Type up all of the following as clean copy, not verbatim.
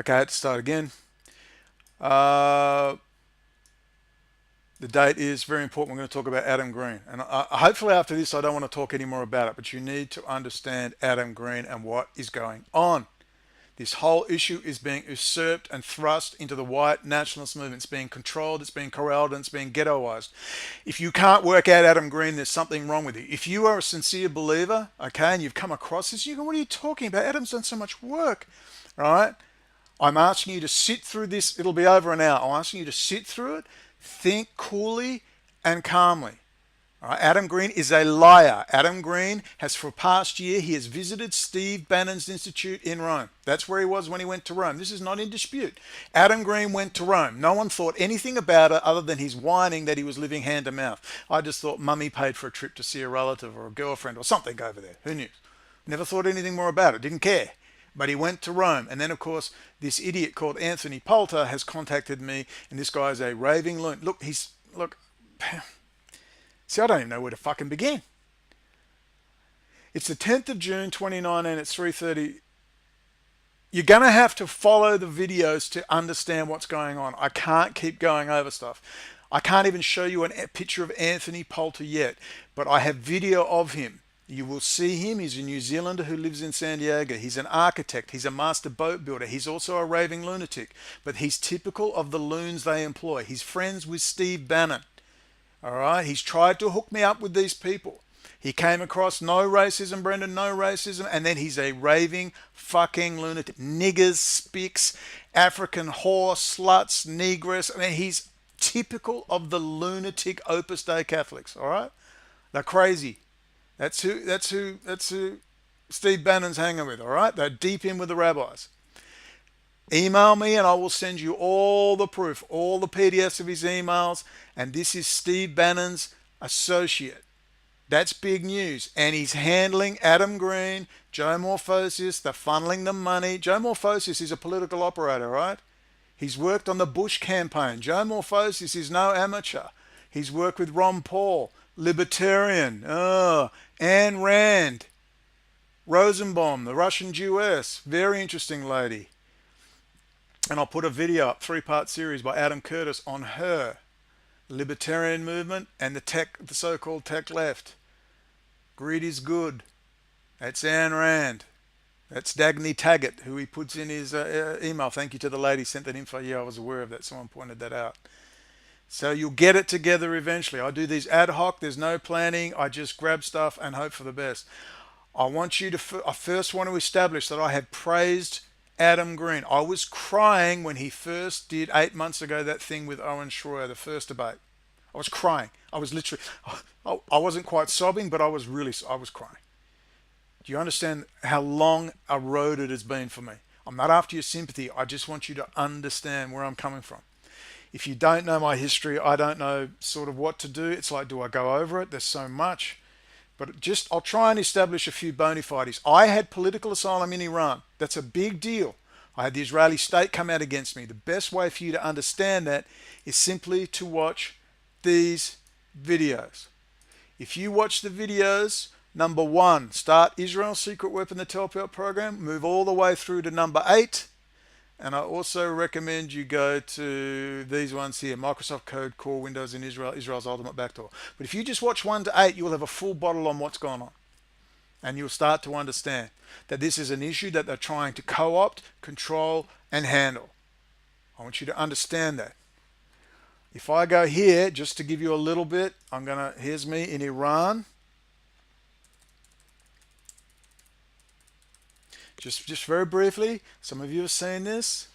Okay, I had to start again. Uh, the date is very important. We're going to talk about Adam Green. And hopefully after this, I don't want to talk any more about it, but you need to understand Adam Green and what is going on. This whole issue is being usurped and thrust into the white nationalist movement. It's being controlled, it's being corralled, and it's being ghettoized. If you can't work out Adam Green, there's something wrong with you. If you are a sincere believer, okay, and you've come across this, you go, what are you talking about? Adam's done so much work, all right? I'm asking you to sit through this. It'll be over an hour. I'm asking you to sit through it, think coolly and calmly. All right? Adam Green is a liar. Adam Green has, for past year, he has visited Steve Bannon's Institute in Rome. That's where he was when he went to Rome. This is not in dispute. Adam Green went to Rome. No one thought anything about it other than his whining that he was living hand to mouth. I just thought mummy paid for a trip to see a relative or a girlfriend or something over there. Who knew? Never thought anything more about it. Didn't care. But he went to Rome. And then, of course, this idiot called Anthony Poulter has contacted me. And this guy is a raving loon. Look. See, I don't even know where to fucking begin. It's the 10th of June, 2019. It's 3:30. You're going to have to follow the videos to understand what's going on. I can't keep going over stuff. I can't even show you a picture of Anthony Poulter yet. But I have video of him. You will see him. He's a New Zealander who lives in San Diego. He's an architect. He's a master boat builder. He's also a raving lunatic. But he's typical of the loons they employ. He's friends with Steve Bannon. All right. He's tried to hook me up with these people. He came across no racism, Brendan, no racism. And then he's a raving fucking lunatic. Niggers, spics, African whore, sluts, negress. I mean, he's typical of the lunatic Opus Dei Catholics. All right. They're crazy. That's who Steve Bannon's hanging with, all right? They're deep in with the rabbis. Email me and I will send you all the proof, all the PDFs of his emails. And this is Steve Bannon's associate. That's big news. And he's handling Adam Green, Joe Morphosis, they're funneling the money. Joe Morphosis is a political operator, right? He's worked on the Bush campaign. Joe Morphosis is no amateur. He's worked with Ron Paul, Libertarian, Ayn Rand, Rosenbaum, the Russian Jewess, very interesting lady. And I'll put a video up, 3-part series by Adam Curtis on her, libertarian movement and the so-called tech left. Greed is good. That's Ayn Rand. That's Dagny Taggart, who he puts in his email. Thank you to the lady who sent that info. Yeah, I was aware of that. Someone pointed that out. So you'll get it together eventually. I do these ad hoc. There's no planning. I just grab stuff and hope for the best. I first want to establish that I have praised Adam Green. I was crying when he first did 8 months ago that thing with Owen Schroyer, the first debate. I was crying. I was literally, I wasn't quite sobbing, but I was crying. Do you understand how long a road it has been for me? I'm not after your sympathy. I just want you to understand where I'm coming from. If you don't know my history, I don't know sort of what to do. It's like, do I go over it? There's so much. But I'll try and establish a few bona fides. I had political asylum in Iran. That's a big deal. I had the Israeli state come out against me. The best way for you to understand that is simply to watch these videos. If you watch the videos, number 1, start Israel's secret weapon, the Telpelt program, move all the way through to number 8. And I also recommend you go to these ones here, Microsoft Code, Core Windows in Israel, Israel's Ultimate Backdoor. But if you just watch 1 to 8, you will have a full bottle on what's going on. And you'll start to understand that this is an issue that they're trying to co-opt, control, and handle. I want you to understand that. If I go here, just to give you a little bit, here's me in Iran. Just very briefly, some of you have seen this.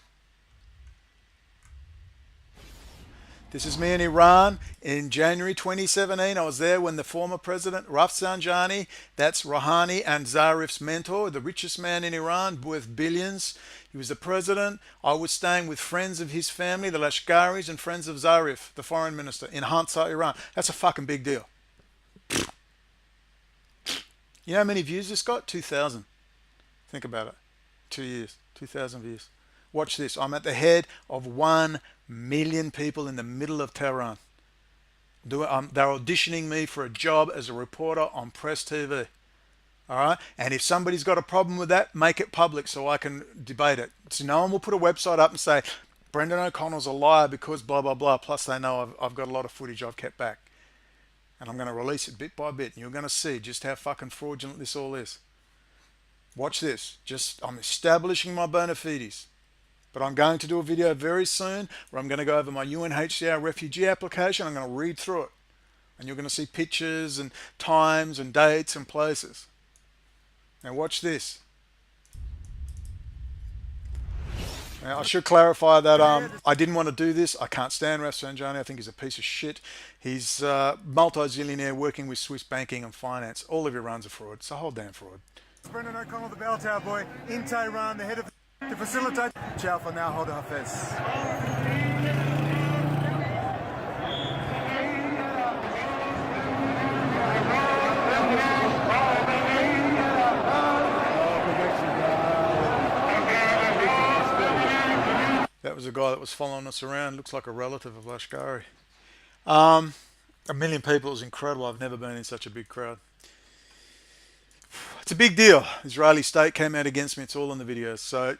This is me in Iran in January 2017. I was there when the former president, Rafsanjani, that's Rouhani and Zarif's mentor, the richest man in Iran, worth billions. He was the president. I was staying with friends of his family, the Lashkaris, and friends of Zarif, the foreign minister, in Hansa, Iran. That's a fucking big deal. You know how many views this got? 2,000. Think about it. 2 years, 2,000 views. Watch this. I'm at the head of 1 million people in the middle of Tehran. They're auditioning me for a job as a reporter on Press TV. All right. And if somebody's got a problem with that, make it public so I can debate it. So no one will put a website up and say, Brendan O'Connell's a liar because blah, blah, blah. Plus they know I've got a lot of footage I've kept back. And I'm going to release it bit by bit. And you're going to see just how fucking fraudulent this all is. Watch this. I'm establishing my bona fides. But I'm going to do a video very soon where I'm going to go over my UNHCR refugee application. I'm going to read through it. And you're going to see pictures and times and dates and places. Now watch this. Now I should clarify that I didn't want to do this. I can't stand Rafsanjani. I think he's a piece of shit. He's multi-zillionaire working with Swiss banking and finance. All of your runs are fraud. It's a whole damn fraud. Brendan O'Connell, the bell tower boy, in Tehran, the head of to facilitate. Ciao for now, hold Hafez. That was a guy that was following us around. Looks like a relative of Lashkari. 1 million people is incredible. I've never been in such a big crowd. It's a big deal. Israeli state came out against me. It's all in the videos. So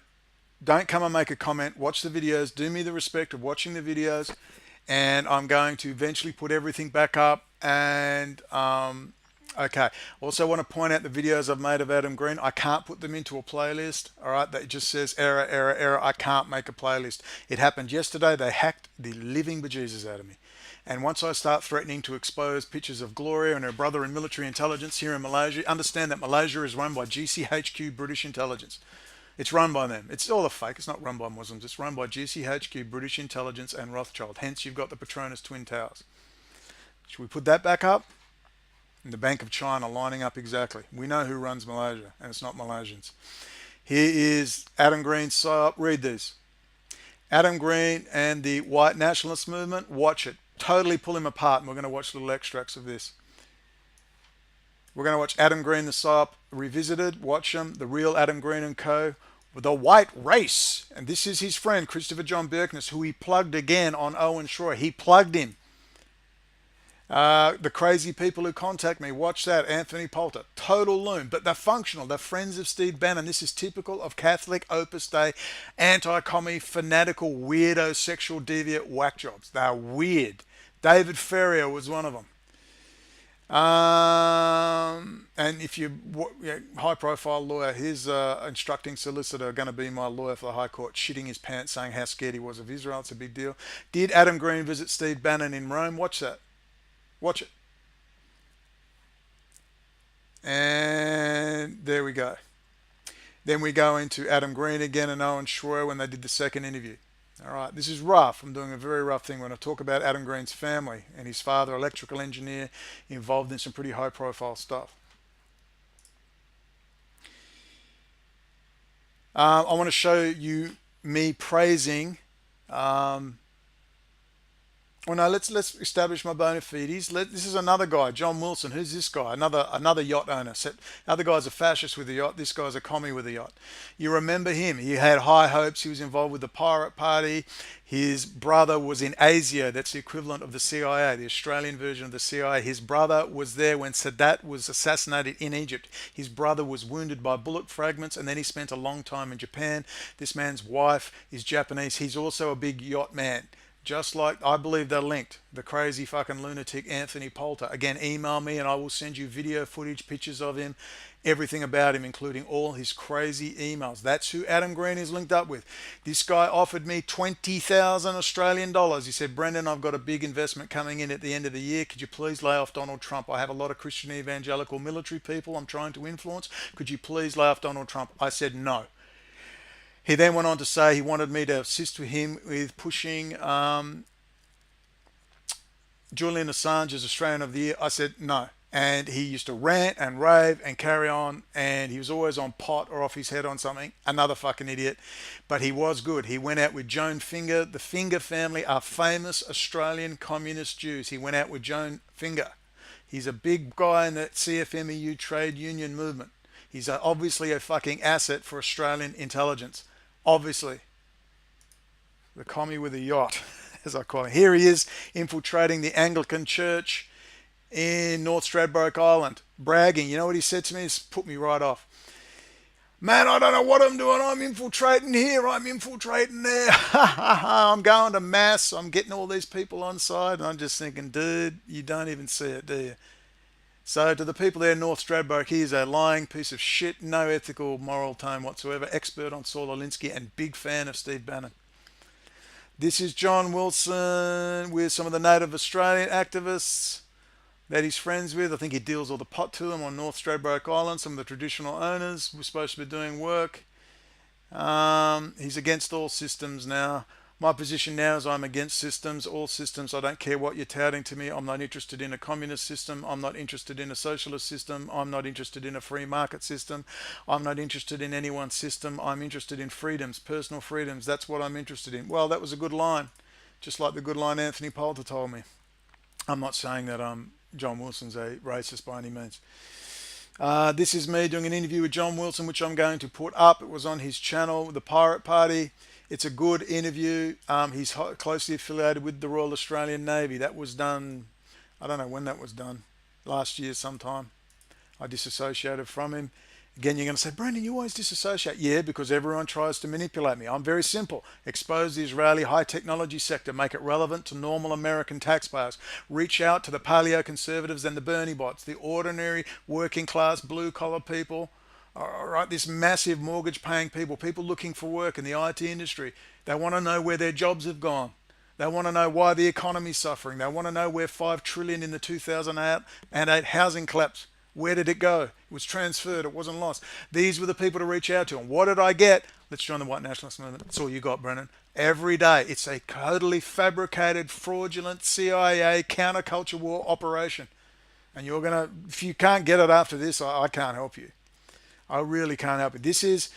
don't come and make a comment. Watch the videos. Do me the respect of watching the videos. And I'm going to eventually put everything back up. And okay. Also want to point out the videos I've made of Adam Green. I can't put them into a playlist. All right. That just says error, error, error. I can't make a playlist. It happened yesterday. They hacked the living bejesus out of me. And once I start threatening to expose pictures of Gloria and her brother in military intelligence here in Malaysia, understand that Malaysia is run by GCHQ British intelligence. It's run by them. It's all a fake. It's not run by Muslims. It's run by GCHQ British intelligence and Rothschild. Hence, you've got the Petronas Twin Towers. Should we put that back up? And the Bank of China lining up exactly. We know who runs Malaysia, and it's not Malaysians. Here is Adam Green's Psyop. Read these. Adam Green and the White Nationalist movement. Watch it. Totally pull him apart, and we're going to watch little extracts of this. We're going to watch Adam Green, the Psyop Revisited. Watch him, the real Adam Green and co. The White Race. And this is his friend, Christopher John Birkness, who he plugged again on Owen Shroy. He plugged him. The crazy people who contact me, watch that. Anthony Poulter, total loon, but they're functional. They're friends of Steve Bannon. This is typical of Catholic Opus Dei, anti-commie, fanatical, weirdo, sexual deviant whack jobs. They're weird. David Ferrier was one of them. And if you high-profile lawyer, his instructing solicitor going to be my lawyer for the High Court, shitting his pants, saying how scared he was of Israel. It's a big deal. Did Adam Green visit Steve Bannon in Rome? Watch that. Watch it. And there we go. Then we go into Adam Green again and Owen Shroyer when they did the second interview. All right, this is rough. I'm doing a very rough thing when I talk about Adam Green's family and his father, electrical engineer, involved in some pretty high-profile stuff. I want to show you me praising. Well, no, let's establish my bona fides. This is another guy, John Wilson. Who's this guy? Another yacht owner. Other guy's a fascist with a yacht. This guy's a commie with a yacht. You remember him. He had high hopes. He was involved with the Pirate Party. His brother was in ASIO. That's the equivalent of the CIA, the Australian version of the CIA. His brother was there when Sadat was assassinated in Egypt. His brother was wounded by bullet fragments, and then he spent a long time in Japan. This man's wife is Japanese. He's also a big yacht man. Just like, I believe they're linked. The crazy fucking lunatic Anthony Poulter. Again, email me and I will send you video footage, pictures of him, everything about him, including all his crazy emails. That's who Adam Green is linked up with. This guy offered me 20,000 Australian dollars. He said, Brendan, I've got a big investment coming in at the end of the year. Could you please lay off Donald Trump? I have a lot of Christian evangelical military people I'm trying to influence. Could you please lay off Donald Trump? I said no. He then went on to say he wanted me to assist with him with pushing Julian Assange as Australian of the Year. I said no. And he used to rant and rave and carry on, and he was always on pot or off his head on something. Another fucking idiot. But he was good. He went out with Joan Finger. The Finger family are famous Australian communist Jews. He went out with Joan Finger. He's a big guy in the CFMEU trade union movement. He's obviously a fucking asset for Australian intelligence. Obviously. The commie with a yacht, as I call him. Here he is infiltrating the Anglican Church in North Stradbroke Island, bragging. You know what he said to me? It's put me right off. Man, I don't know what I'm doing. I'm infiltrating here. I'm infiltrating there. I'm going to mass. I'm getting all these people on side. And I'm just thinking, dude, you don't even see it, do you? So to the people there in North Stradbroke, he is a lying piece of shit, no ethical, moral tone whatsoever, expert on Saul Alinsky and big fan of Steve Bannon. This is John Wilson with some of the native Australian activists that he's friends with. I think he deals all the pot to them on North Stradbroke Island. Some of the traditional owners were supposed to be doing work. He's against all systems now. My position now is I'm against systems, all systems. I don't care what you're touting to me. I'm not interested in a communist system. I'm not interested in a socialist system. I'm not interested in a free market system. I'm not interested in anyone's system. I'm interested in freedoms, personal freedoms. That's what I'm interested in. Well, that was a good line, just like the good line Anthony Poulter told me. I'm not saying that John Wilson's a racist by any means. This is me doing an interview with John Wilson, which I'm going to put up. It was on his channel, The Pirate Party. It's a good interview. He's closely affiliated with the Royal Australian Navy. That was done, I don't know when that was done, last year sometime. I disassociated from him. Again, you're going to say, Brendan, you always disassociate. Yeah, because everyone tries to manipulate me. I'm very simple. Expose the Israeli high technology sector, make it relevant to normal American taxpayers. Reach out to the paleo conservatives and the Bernie bots, the ordinary working class blue collar people. All right, this massive mortgage paying people, people looking for work in the IT industry. They want to know where their jobs have gone. They want to know why the economy's suffering. They want to know where $5 trillion in the 2008 housing collapse. Where did it go? It was transferred. It wasn't lost. These were the people to reach out to. And what did I get? Let's join the White Nationalist movement. That's all you got, Brennan. Every day. It's a totally fabricated, fraudulent CIA counterculture war operation. And you're going to, if you can't get it after this, I can't help you. I really can't help you. This is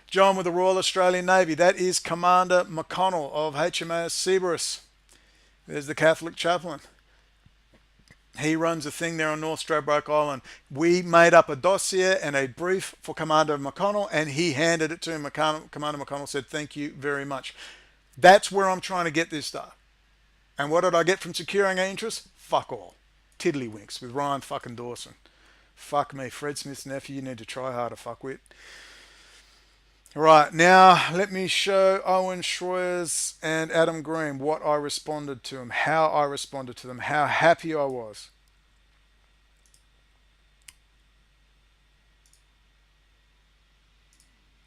John with the Royal Australian Navy. That is Commander McConnell of HMAS Cerberus. There's the Catholic chaplain. He runs a thing there on North Stradbroke Island. We made up a dossier and a brief for Commander McConnell, and he handed it to him. Commander McConnell said, thank you very much. That's where I'm trying to get this stuff. And what did I get from securing our interests? Fuck all. Tiddlywinks with Ryan fucking Dawson. Fuck me. Fred Smith's nephew, you need to try harder, fuckwit. Right, now let me show Owen Schroers and Adam Green what I responded to them, how I responded to them, how happy I was.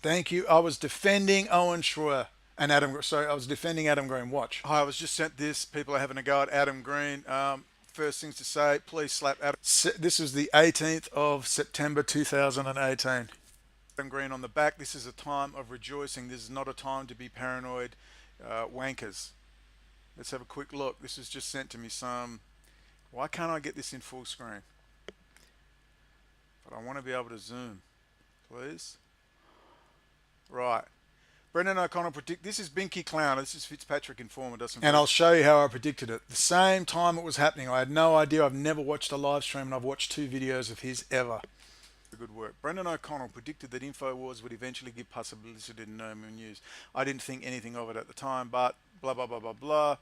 Thank you. I was defending Owen Schroer and Adam. Sorry, I was defending Adam Green. Watch. Hi, I was just sent this. People are having a go at Adam Green. First things to say, please slap Adam. This is the 18th of September 2018. Adam Green on the back. This is a time of rejoicing. This is not a time to be paranoid wankers. Let's have a quick look. This is just sent to me some. Why can't I get this in full screen? But I want to be able to zoom, please. Right. Brendan O'Connell predict. This is Binky Clown. This is Fitzpatrick Informer. And I'll show you how I predicted it. The same time it was happening. I had no idea. I've never watched a live stream, and I've watched 2 videos of his ever. Good work. Brendan O'Connell predicted that InfoWars would eventually give publicity to No More News. I didn't think anything of it at the time, but blah, blah, blah, blah, blah.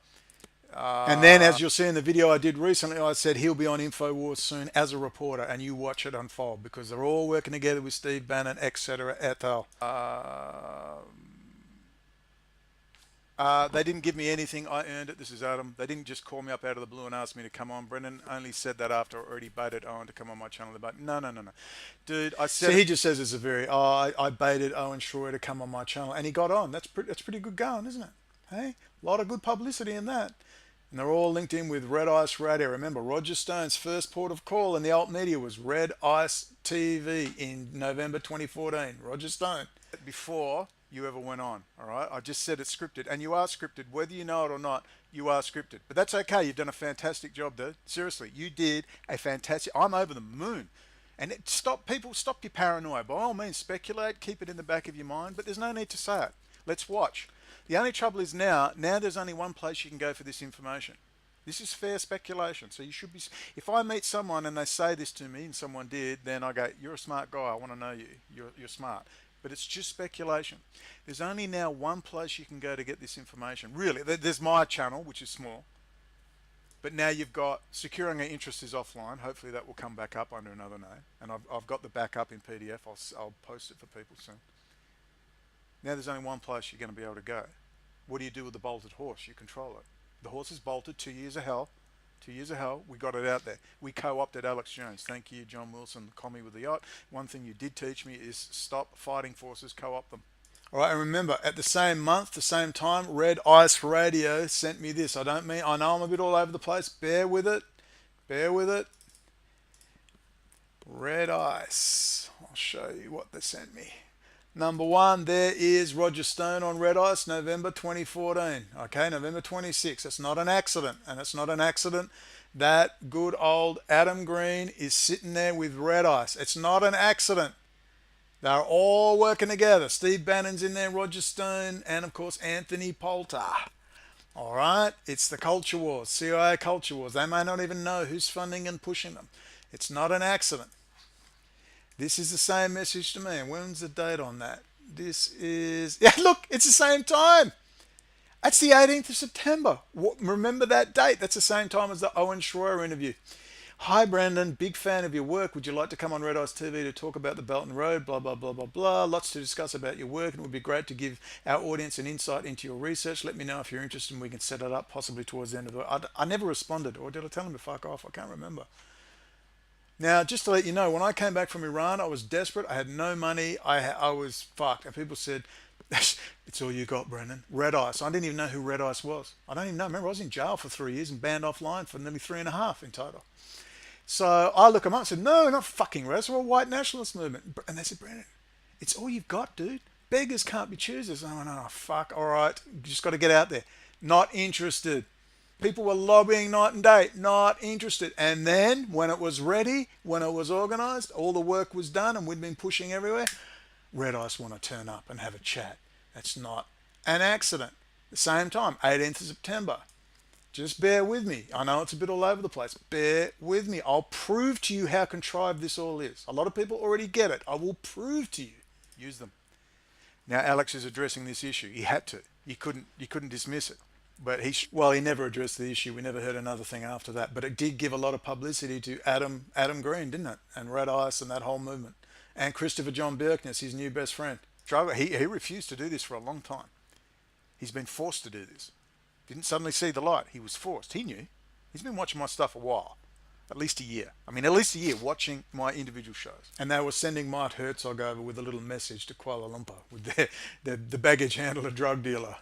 And then, as you'll see in the video I did recently, I said he'll be on InfoWars soon as a reporter, and you watch it unfold, because they're all working together with Steve Bannon, etc., et al. They didn't give me anything. I earned it. This is Adam. They didn't just call me up out of the blue and ask me to come on. Brendan only said that after I already baited Owen to come on my channel. But no. Dude, I said... So he just says it's a very... I baited Owen Schroer to come on my channel. And he got on. That's pretty good going, isn't it? Hey? A lot of good publicity in that. And they're all linked in with Red Ice Radio. Remember, Roger Stone's first port of call in the alt media was Red Ice TV in November 2014. Roger Stone. Before you ever went on, all right? I just said it's scripted, and you are scripted. Whether you know it or not, you are scripted. But that's okay. You've done a fantastic job, dude. Seriously, you did a fantastic... I'm over the moon. And stop your paranoia. By all means, speculate, keep it in the back of your mind, but there's no need to say it. Let's watch. The only trouble is now there's only one place you can go for this information. This is fair speculation. So you should be... If I meet someone and they say this to me, and someone did, then I go, you're a smart guy. I want to know you. You're smart. But it's just speculation. There's only now one place you can go to get this information. Really, there's my channel, which is small. But now you've got securing our interest is offline. Hopefully that will come back up under another name. And I've got the backup in PDF. I'll post it for people soon. Now there's only one place you're going to be able to go. What do you do with the bolted horse? You control it. The horse is bolted. 2 years of hell. 2 years of hell. We got it out there. We co-opted Alex Jones. Thank you, John Wilson, commie with the yacht. One thing you did teach me is stop fighting forces, co-opt them. All right, and remember, at the same month, the same time, Red Ice Radio sent me this. I know I'm a bit all over the place. Bear with it. Bear with it. Red Ice. I'll show you what they sent me. Number one, there is Roger Stone on Red Ice, November 2014. Okay, November 26. That's not an accident. And it's not an accident that good old Adam Green is sitting there with Red Ice. It's not an accident. They're all working together. Steve Bannon's in there, Roger Stone, and of course Anthony Poulter. All right, it's the culture wars, CIA culture wars. They may not even know who's funding and pushing them. It's not an accident. This is the same message to me. And when's the date on that? This is, yeah, look, it's the same time. That's the 18th of September. Remember that date. That's the same time as the Owen Schroyer interview. Hi, Brendon. Big fan of your work. Would you like to come on Red Ice TV to talk about the Belt and Road? Blah, blah, blah, blah, blah. Lots to discuss about your work, and it would be great to give our audience an insight into your research. Let me know if you're interested, and we can set it up possibly towards the end of the... I never responded, or did I tell him to fuck off? I can't remember. Now, just to let you know, when I came back from Iran, I was desperate. I had no money. I was fucked. And people said, it's all you got, Brendan. Red Ice. I didn't even know who Red Ice was. I don't even know. Remember, I was in jail for 3 years and banned offline for nearly 3.5 in total. So I look them up and said, no, not fucking Red Ice. We're a white nationalist movement. And they said, Brendan, it's all you've got, dude. Beggars can't be choosers. And I went, oh, fuck. All right. You just got to get out there. Not interested. People were lobbying night and day, not interested. And then when it was ready, when it was organized, all the work was done and we'd been pushing everywhere, Red Ice want to turn up and have a chat. That's not an accident. The same time, 18th of September. Just bear with me. I know it's a bit all over the place. Bear with me. I'll prove to you how contrived this all is. A lot of people already get it. I will prove to you. Use them. Now Alex is addressing this issue. He had to. You couldn't dismiss it. But he never addressed the issue. We never heard another thing after that. But it did give a lot of publicity to Adam Green, didn't it? And Red Ice and that whole movement. And Christopher John Birkness, his new best friend. He refused to do this for a long time. He's been forced to do this. Didn't suddenly see the light. He was forced. He knew. He's been watching my stuff a while. At least a year. I mean, at least a year watching my individual shows. And they were sending Mart Herzog over with a little message to Kuala Lumpur with the baggage handler drug dealer.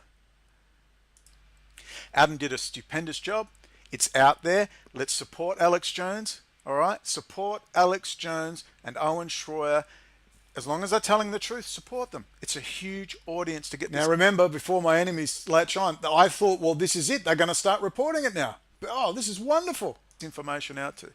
Adam did a stupendous job. It's out there. Let's support Alex Jones. All right? Support Alex Jones and Owen Schroyer. As long as they're telling the truth, support them. It's a huge audience to get this. Now remember, before my enemies latch on, I thought, well, this is it. They're going to start reporting it now. Oh, this is wonderful. Information out to.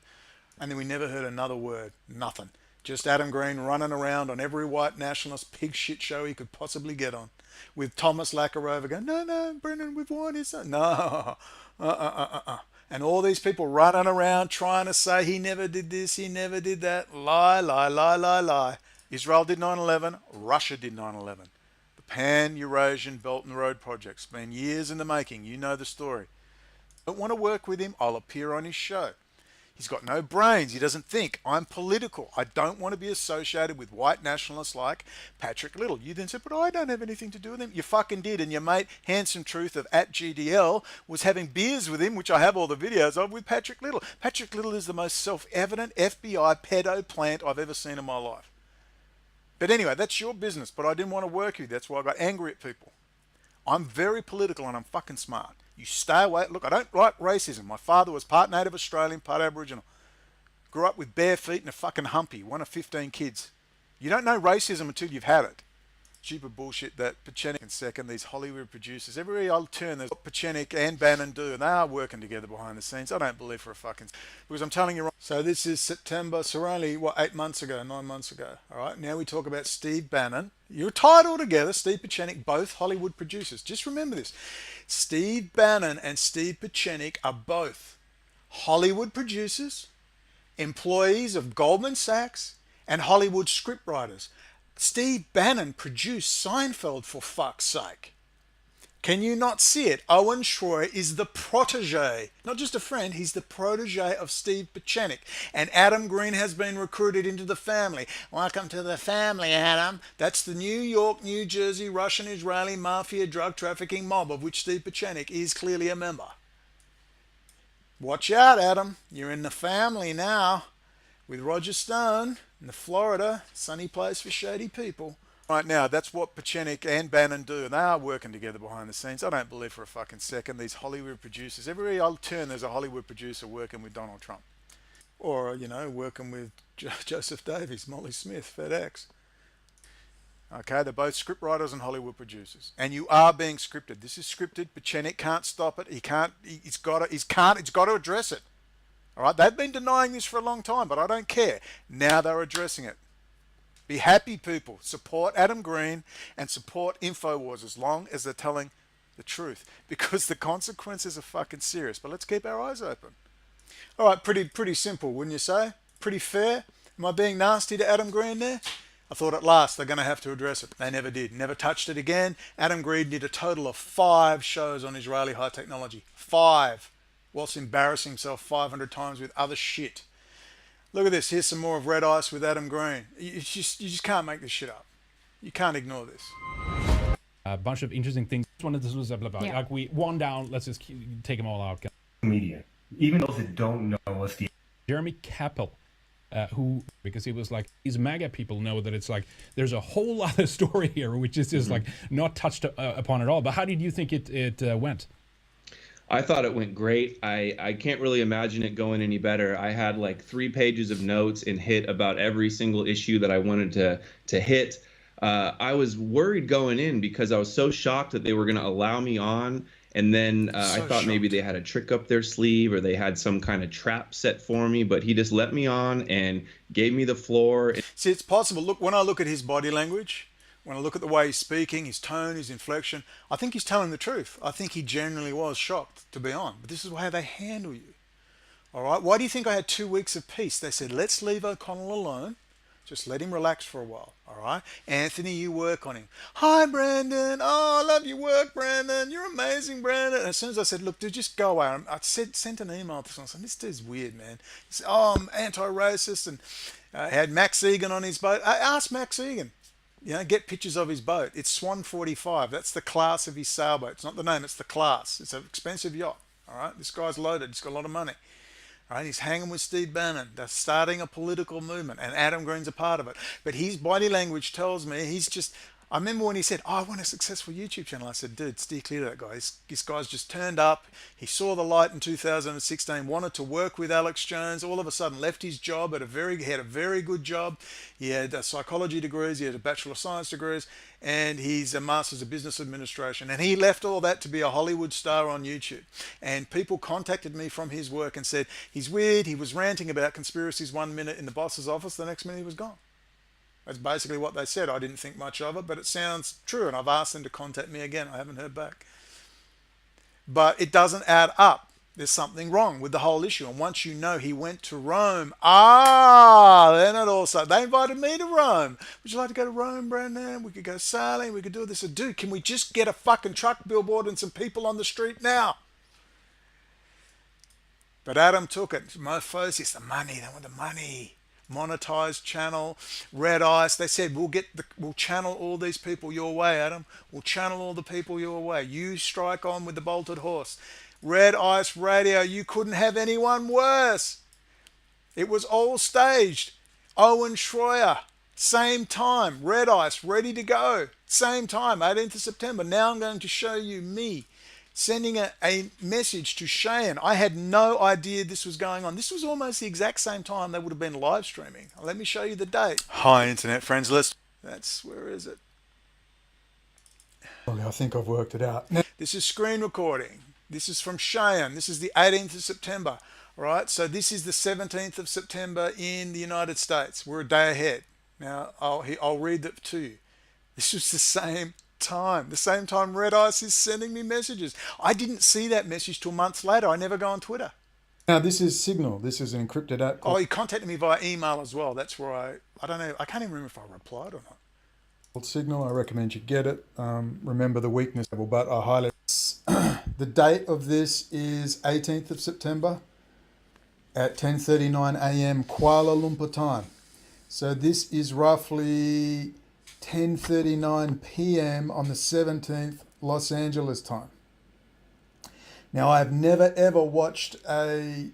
And then we never heard another word. Nothing. Just Adam Green running around on every white nationalist pig shit show he could possibly get on. With Thomas Lackerova going, no, Brendan, we've won his son. No. And all these people running around trying to say he never did this, he never did that. Lie, lie, lie, lie, lie. Israel did 9/11, Russia did 9/11. The Pan-Eurasian Belt and Road Project's been years in the making. You know the story. Don't want to work with him, I'll appear on his show. He's got no brains. He doesn't think. I'm political. I don't want to be associated with white nationalists like Patrick Little. You then said, but I don't have anything to do with him. You fucking did. And your mate, Handsome Truth of @GDL, was having beers with him, which I have all the videos of, with Patrick Little. Patrick Little is the most self-evident FBI pedo plant I've ever seen in my life. But anyway, that's your business. But I didn't want to work with you. That's why I got angry at people. I'm very political and I'm fucking smart. You stay away. Look, I don't like racism. My father was part Native Australian, part Aboriginal. Grew up with bare feet and a fucking humpy. One of 15 kids. You don't know racism until you've had it. Stupid bullshit that Pachenik and second, these Hollywood producers, everywhere I'll turn, there's what Pachenik and Bannon do, and they are working together behind the scenes. I don't believe for a fucking... Because I'm telling you wrong. So this is September, so only, 8 months ago, 9 months ago. All right, now we talk about Steve Bannon. You're tied all together, Steve Pachenik, both Hollywood producers. Just remember this. Steve Bannon and Steve Pachenik are both Hollywood producers, employees of Goldman Sachs, and Hollywood scriptwriters. Steve Bannon produced Seinfeld, for fuck's sake. Can you not see it? Owen Schroyer is the protege, not just a friend, he's the protege of Steve Pieczenik. And Adam Green has been recruited into the family. Welcome to the family, Adam. That's the New York, New Jersey, Russian Israeli mafia drug trafficking mob of which Steve Pieczenik is clearly a member. Watch out, Adam. You're in the family now with Roger Stone in the Florida, sunny place for shady people. Right now, that's what Pieczenik and Bannon do. They are working together behind the scenes. I don't believe for a fucking second these Hollywood producers. Everywhere I turn, there's a Hollywood producer working with Donald Trump. Or, you know, working with Joseph Davies, Molly Smith, FedEx. Okay, they're both script writers and Hollywood producers. And you are being scripted. This is scripted. Pieczenik can't stop it. It's got to address it. All right, they've been denying this for a long time, but I don't care. Now they're addressing it. Be happy, people. Support Adam Green and support InfoWars as long as they're telling the truth, because the consequences are fucking serious. But let's keep our eyes open. All right, pretty simple, wouldn't you say? Pretty fair. Am I being nasty to Adam Green there? I thought at last they're going to have to address it. They never did. Never touched it again. Adam Green did a total of 5 shows on Israeli high technology. 5. Whilst embarrassing himself 500 times with other shit. Look at this. Here's some more of Red Ice with Adam Green. You just can't make this shit up. You can't ignore this. A bunch of interesting things. Just wanted to blah, blah, blah. Yeah. Like one down. Let's just take them all out. Media, even those that don't know what's the Jeremy Kappel, who, because he was like, these MAGA people know that it's like, there's a whole other story here, which is just like not touched upon at all. But how did you think it went? I thought it went great. I can't really imagine it going any better. I had like 3 pages of notes and hit about every single issue that I wanted to hit. I was worried going in because I was so shocked that they were going to allow me on. And then I thought maybe they had a trick up their sleeve or they had some kind of trap set for me. But he just let me on and gave me the floor. See, it's possible. Look, when I look at his body language, when I look at the way he's speaking, his tone, his inflection, I think he's telling the truth. I think he genuinely was shocked to be on. But this is how they handle you. All right? Why do you think I had 2 weeks of peace? They said, let's leave O'Connell alone. Just let him relax for a while. All right? Anthony, you work on him. Hi, Brandon. Oh, I love your work, Brandon. You're amazing, Brandon. And as soon as I said, look, dude, just go away. I sent an email to someone saying, this dude's weird, man. He said, oh, I'm anti-racist. And had Max Egan on his boat. I asked Max Egan. You know, get pictures of his boat. It's Swan 45. That's the class of his sailboat. It's not the name, it's the class. It's an expensive yacht. All right, this guy's loaded. He's got a lot of money. All right, he's hanging with Steve Bannon. They're starting a political movement, and Adam Green's a part of it. But his body language tells me he's just. I remember when he said, oh, I want a successful YouTube channel. I said, dude, steer clear of that guy. This guy's just turned up. He saw the light in 2016, wanted to work with Alex Jones, all of a sudden left his job he had a very good job. He had psychology degrees, he had a Bachelor of Science degrees, and he's a Master's of Business Administration. And he left all that to be a Hollywood star on YouTube. And people contacted me from his work and said, he's weird, he was ranting about conspiracies 1 minute in the boss's office, the next minute he was gone. That's basically what they said. I didn't think much of it, but it sounds true. And I've asked them to contact me again. I haven't heard back. But it doesn't add up. There's something wrong with the whole issue. And once you know he went to Rome, then it also, they invited me to Rome. Would you like to go to Rome, Brandon? We could go sailing. We could do this. I said, dude, can we just get a fucking truck billboard and some people on the street now? But Adam took it. Mofos, it's the money. They want the money. Monetized channel, Red Ice. They said we'll channel all these people your way, Adam. We'll channel all the people your way. You strike on with the bolted horse. Red Ice Radio. You couldn't have anyone worse. It was all staged. Owen Schroyer, same time. Red Ice, ready to go. Same time, 18th of September. Now I'm going to show you me sending a message to Cheyenne. I had no idea this was going on. This was almost the exact same time they would have been live streaming. Let me show you the date. Hi, internet friends. Where is it? Okay, I think I've worked it out. This is screen recording. This is from Cheyenne. This is the 18th of September. All right, so this is the 17th of September in the United States. We're a day ahead. Now, I'll read it to you. This was the same time Red Ice is sending me messages. I didn't see that message till months later. I never go on Twitter. Now this is Signal. This is an encrypted app. Oh, he contacted me via email as well. That's where I don't know. I can't even remember if I replied or not. Signal. I recommend you get it. Remember the weakness level, but I highly. The date of this is 18th of September at 10:39 a.m. Kuala Lumpur time. So this is roughly 10:39 p.m. on the 17th Los Angeles time. Now I've never ever watched a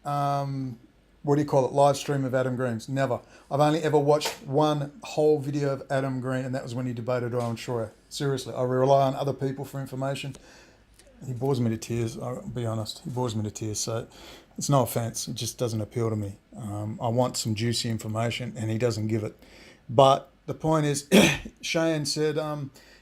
live stream of Adam Green's. Never. I've only ever watched one whole video of Adam Green, and that was when he debated Owen Schroyer. Seriously, I rely on other people for information. He bores me to tears, I'll be honest. He bores me to tears, so it's no offense. It just doesn't appeal to me. I want some juicy information, and he doesn't give it. But the point is, Cheyenne said,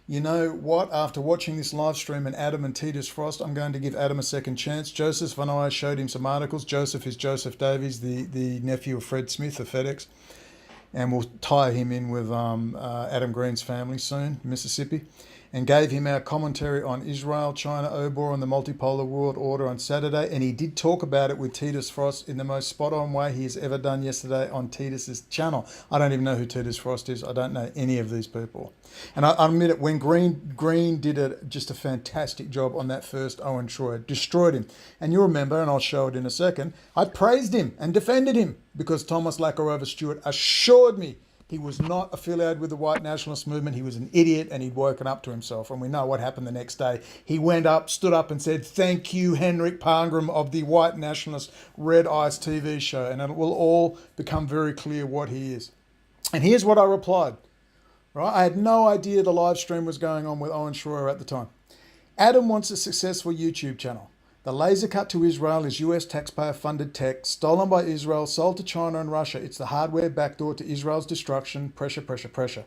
you know what, after watching this live stream and Adam and Titus Frost, I'm going to give Adam a second chance. Joseph and I showed him some articles. Joseph is Joseph Davies, the nephew of Fred Smith of FedEx. And we'll tie him in with Adam Green's family soon, Mississippi. And gave him our commentary on Israel, China, Obor, and the multipolar world order on Saturday. And he did talk about it with Titus Frost in the most spot-on way he has ever done yesterday on Titus's channel. I don't even know who Titus Frost is. I don't know any of these people. And I admit it, when Green did just a fantastic job on that first Owen Schroyer, destroyed him. And you remember, and I'll show it in a second, I praised him and defended him because Thomas Lackarova Stewart assured me he was not affiliated with the White Nationalist movement. He was an idiot and he'd woken up to himself. And we know what happened the next day. He went up, stood up and said, "Thank you, Henrik Palmgren of the White Nationalist Red Ice TV show." And it will all become very clear what he is. And here's what I replied. Right? I had no idea the live stream was going on with Owen Schroyer at the time. Adam wants a successful YouTube channel. The laser cut to Israel is US taxpayer-funded tech, stolen by Israel, sold to China and Russia. It's the hardware backdoor to Israel's destruction. Pressure, pressure, pressure.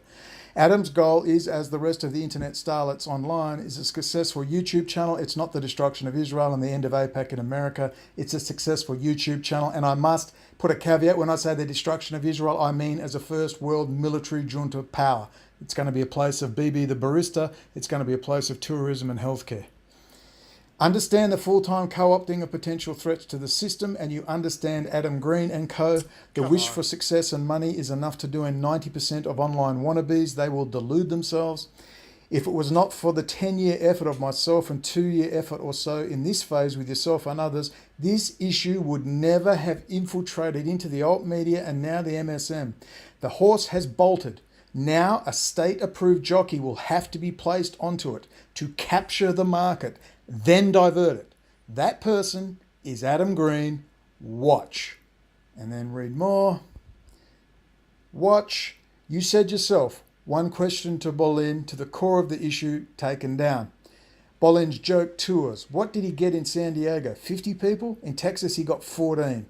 Adam's goal is, as the rest of the internet starlets online, is a successful YouTube channel. It's not the destruction of Israel and the end of AIPAC in America. It's a successful YouTube channel. And I must put a caveat when I say the destruction of Israel, I mean as a first world military junta power. It's going to be a place of Bibi the barista. It's going to be a place of tourism and healthcare. Understand the full-time co-opting of potential threats to the system, and you understand Adam Green and co. The wish for success and money is enough to do in 90% of online wannabes. They will delude themselves. If it was not for the 10-year effort of myself and 2-year effort or so in this phase with yourself and others, this issue would never have infiltrated into the alt media and now the MSM. The horse has bolted. Now a state-approved jockey will have to be placed onto it to capture the market, then divert it. That person is Adam Green. Watch. And then read more. Watch. You said yourself, one question to Bolin, to the core of the issue, taken down. Bolin's joke tours. What did he get in San Diego? 50 people? In Texas, he got 14.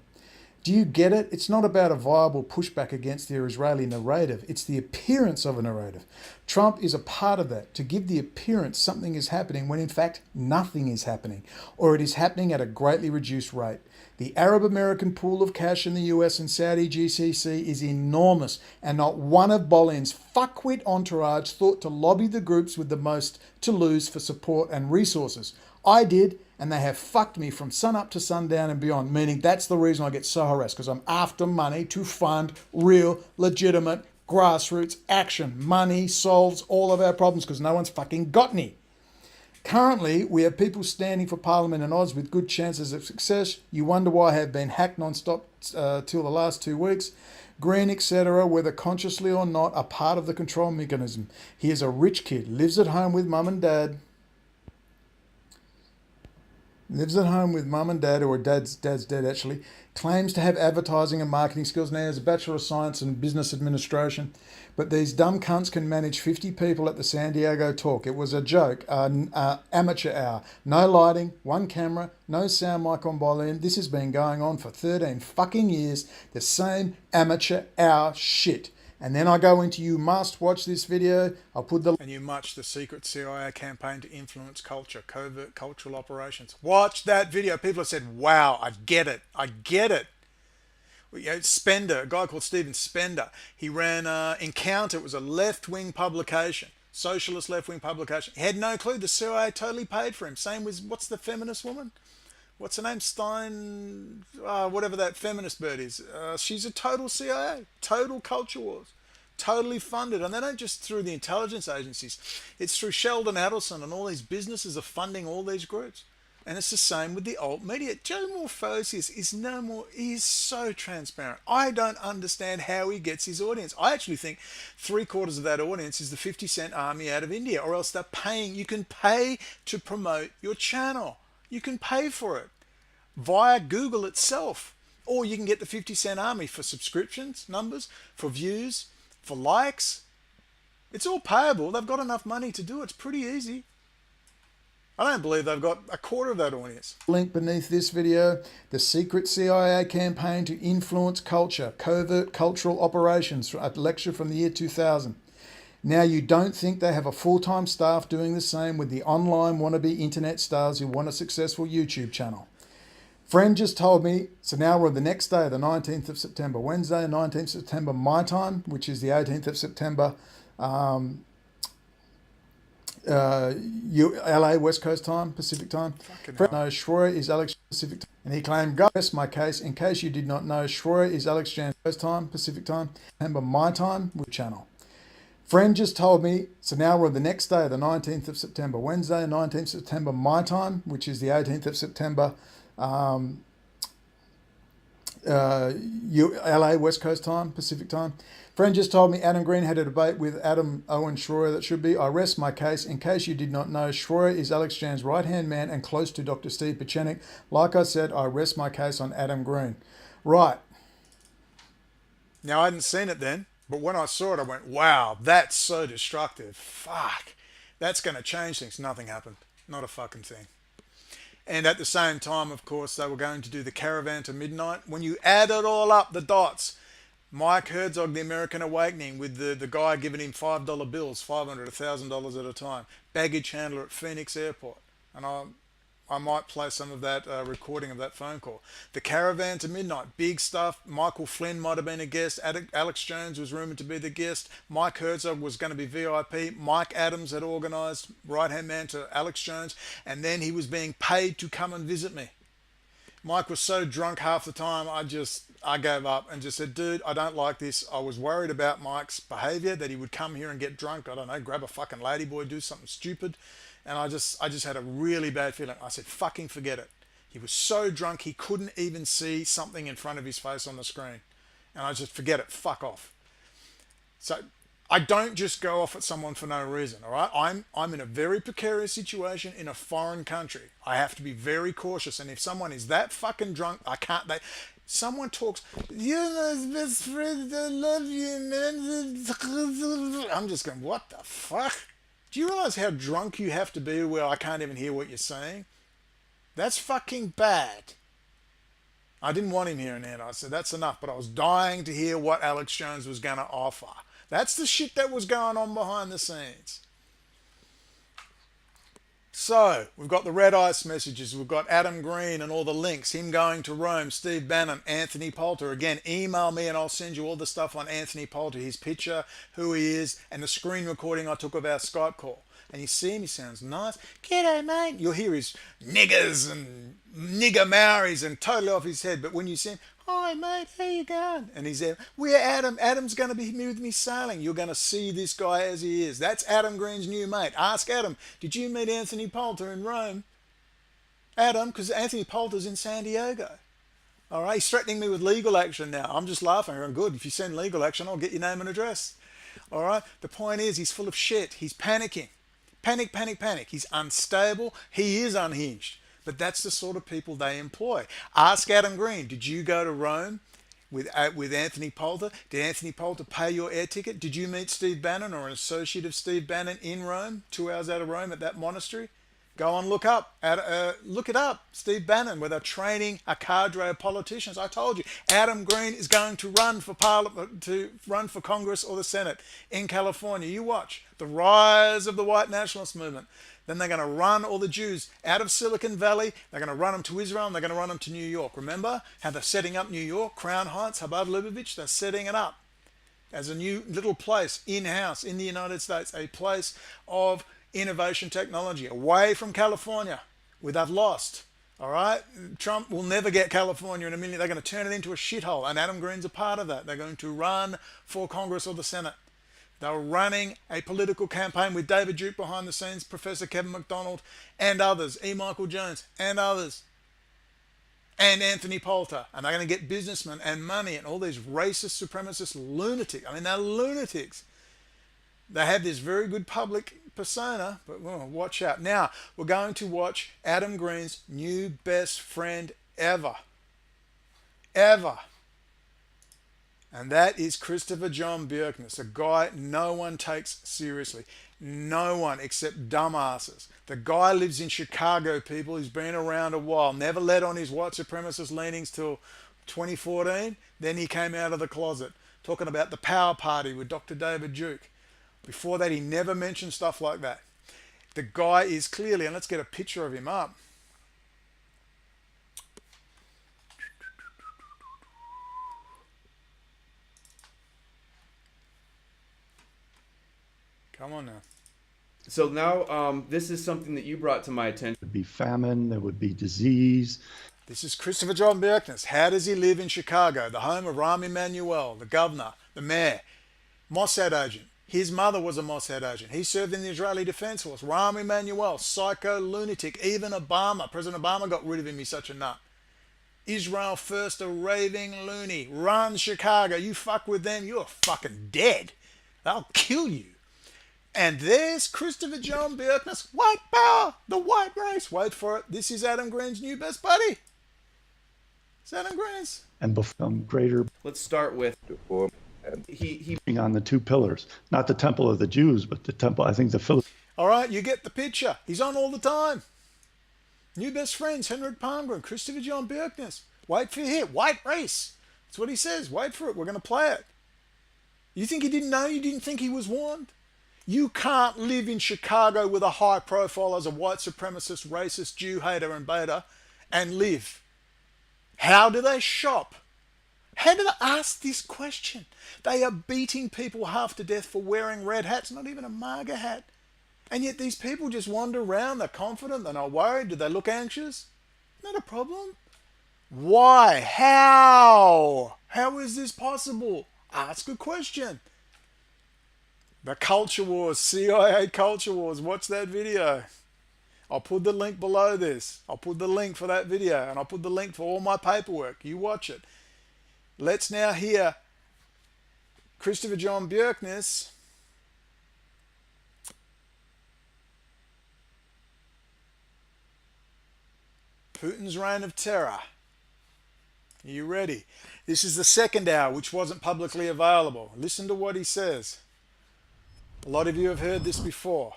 Do you get it? It's not about a viable pushback against the Israeli narrative. It's the appearance of a narrative. Trump is a part of that, to give the appearance something is happening when in fact nothing is happening, or it is happening at a greatly reduced rate. The Arab-American pool of cash in the US and Saudi GCC is enormous, and not one of Bolin's fuckwit entourage thought to lobby the groups with the most to lose for support and resources. I did, and they have fucked me from sun up to sundown and beyond, meaning that's the reason I get so harassed, because I'm after money to fund real, legitimate, grassroots action. Money solves all of our problems because no one's fucking got any. Currently, we have people standing for Parliament in Oz with good chances of success. You wonder why I have been hacked non-stop till the last 2 weeks. Green, etc., whether consciously or not, are part of the control mechanism. He is a rich kid, lives at home with mum and dad. Lives at home with mum and dad, or dad's dead actually, claims to have advertising and marketing skills. Now he has a Bachelor of Science in Business Administration, but these dumb cunts can manage 50 people at the San Diego talk. It was a joke, amateur hour. No lighting, one camera, no sound mic on Bolin. This has been going on for 13 fucking years, the same amateur hour shit. And then I go into, you must watch this video. I'll put the... And you match the secret CIA campaign to influence culture, covert cultural operations. Watch that video. People have said, wow, I get it. I get it. You know, Spender, a guy called Stephen Spender, he ran Encounter. It was a left-wing publication, socialist left-wing publication. He had no clue. The CIA totally paid for him. Same with, what's the feminist woman? What's her name? Stein, whatever that feminist bird is. She's a total CIA, total culture wars. totally funded, and they don't just through the intelligence agencies. It's through Sheldon Adelson, and all these businesses are funding all these groups. And it's the same with the alt media. Joe Morphosius is no more, he's so transparent. I don't understand how he gets his audience. I actually think 3/4 of that audience is the 50-cent army out of India, or else they're paying. You can pay to promote your channel. You can pay for it via Google itself. Or you can get the 50-cent army for subscriptions, numbers, for views, for likes. It's all payable. They've got enough money to do it. It's pretty easy. I don't believe they've got 1/4 of that audience. Link beneath this video, the secret CIA campaign to influence culture, covert cultural operations, a lecture from the year 2000. Now you don't think they have a full-time staff doing the same with the online wannabe internet stars who want a successful YouTube channel. Friend just told me, so now we're the next day, the 19th of September, Wednesday, 19th September, my time, which is the 18th of September, LA West Coast time, Pacific time. No, Schroyer is Alex Pacific time. And he claimed, go rest my case. In case you did not know, Schroyer is Alex Jan's Coast time, Pacific time. Remember my time with channel. Friend just told me, so now we're the next day, the 19th of September, Wednesday, 19th September, my time, which is the 18th of September, LA West Coast time, Pacific time. Friend just told me Adam Green had a debate with Adam Owen Schroyer. That should be. I rest my case. In case you did not know, Schroyer is Alex Jan's right-hand man and close to Dr. Steve Pieczenik. Like I said, I rest my case on Adam Green. Right. Now, I hadn't seen it then, but when I saw it, I went, wow, that's so destructive. Fuck. That's going to change things. Nothing happened. Not a fucking thing. And at the same time, of course, they were going to do the Caravan to Midnight. When you add it all up, the dots, Mike Herzog, The American Awakening, with the guy giving him $5 bills, $500, $1,000 at a time. Baggage handler at Phoenix Airport. And I might play some of that recording of that phone call. The Caravan to Midnight, big stuff. Michael Flynn might have been a guest. Alex Jones was rumoured to be the guest. Mike Herzog was going to be VIP. Mike Adams had organised, right-hand man to Alex Jones. And then he was being paid to come and visit me. Mike was so drunk half the time, I gave up and just said, dude, I don't like this. I was worried about Mike's behaviour, that he would come here and get drunk, I don't know, grab a fucking ladyboy, do something stupid. And I just had a really bad feeling. I said, fucking forget it. He was so drunk he couldn't even see something in front of his face on the screen. And I just, forget it, fuck off. So I don't just go off at someone for no reason, all right? I'm in a very precarious situation in a foreign country. I have to be very cautious. And if someone is that fucking drunk, I can't... Someone talks, you're my best friend, I love you, man. I'm just going, what the fuck? Do you realize how drunk you have to be where I can't even hear what you're saying? That's fucking bad. I didn't want him here and then. I said, that's enough. But I was dying to hear what Alex Jones was going to offer. That's the shit that was going on behind the scenes. So, we've got the red ice messages, we've got Adam Green and all the links, him going to Rome, Steve Bannon, Anthony Poulter. Again, email me and I'll send you all the stuff on Anthony Poulter, his picture, who he is, and the screen recording I took of our Skype call. And you see him, he sounds nice. G'day, mate. You'll hear his niggers and nigger Maoris and totally off his head. But when you see him, hi, mate, how you going? And he's there, we're Adam. Adam's going to be with me sailing. You're going to see this guy as he is. That's Adam Green's new mate. Ask Adam, did you meet Anthony Poulter in Rome? Adam, because Anthony Poulter's in San Diego. All right, he's threatening me with legal action now. I'm just laughing. I'm good. If you send legal action, I'll get your name and address. All right, the point is he's full of shit. He's panicking. Panic, panic, panic. He's unstable. He is unhinged. But that's the sort of people they employ. Ask Adam Green, did you go to Rome with Anthony Poulter? Did Anthony Poulter pay your air ticket? Did you meet Steve Bannon or an associate of Steve Bannon in Rome, 2 hours out of Rome at that monastery? Go and look it up. Steve Bannon, where they're training a cadre of politicians. I told you, Adam Green is going to run for Parliament, to run for Congress or the Senate in California. You watch the rise of the White Nationalist movement. Then they're going to run all the Jews out of Silicon Valley. They're going to run them to Israel and they're going to run them to New York. Remember how they're setting up New York, Crown Heights, Chabad Lubavitch? They're setting it up as a new little place in-house in the United States, a place of innovation technology, away from California, where they've lost. All right? Trump will never get California in a million. They're going to turn it into a shithole, and Adam Green's a part of that. They're going to run for Congress or the Senate. They were running a political campaign with David Duke behind the scenes, Professor Kevin McDonald, and others, E. Michael Jones, and others, and Anthony Poulter. And they're going to get businessmen and money and all these racist, supremacist lunatics. I mean, they're lunatics. They have this very good public persona, but well, watch out. Now, we're going to watch Adam Green's new best friend ever. Ever. And that is Christopher John Bjerknes, a guy no one takes seriously. No one except dumbasses. The guy lives in Chicago, people. He's been around a while. Never let on his white supremacist leanings till 2014. Then he came out of the closet talking about the power party with Dr. David Duke. Before that, he never mentioned stuff like that. The guy is clearly, and let's get a picture of him up. Come on now. So now this is something that you brought to my attention. There would be famine, there would be disease. This is Christopher John Bjerknes. How does he live in Chicago, the home of Rahm Emanuel, the governor, the mayor, Mossad agent? His mother was a Mossad agent. He served in the Israeli Defense Force. Rahm Emanuel, psycho lunatic. Even Obama, President Obama got rid of him. He's such a nut. Israel first, a raving loony. Runs Chicago. You fuck with them, you're fucking dead. They'll kill you. And there's Christopher John Bjerknes, white power, the white race. Wait for it. This is Adam Green's new best buddy. It's Adam Green's. And become greater. Let's start with he On the two pillars, not the temple of the Jews, but the temple, I think the Philistines. All right, you get the picture. He's on all the time. New best friends, Henrik Palmgren, Christopher John Bjerknes. Wait for it. White race. That's what he says. Wait for it. We're going to play it. You think he didn't know? You didn't think he was warned? You can't live in Chicago with a high profile as a white supremacist, racist, Jew hater and beta and live. How do they shop? How do they ask this question? They are beating people half to death for wearing red hats, not even a MAGA hat. And yet these people just wander around, they're confident, they're not worried. Do they look anxious? Not a problem. Why? How? How is this possible? Ask a question. The Culture Wars, CIA Culture Wars. Watch that video. I'll put the link below this. I'll put the link for that video, and I'll put the link for all my paperwork. You watch it. Let's now hear Christopher John Bjerknes. Putin's Reign of Terror. Are you ready? This is the second hour, which wasn't publicly available. Listen to what he says. A lot of you have heard this before.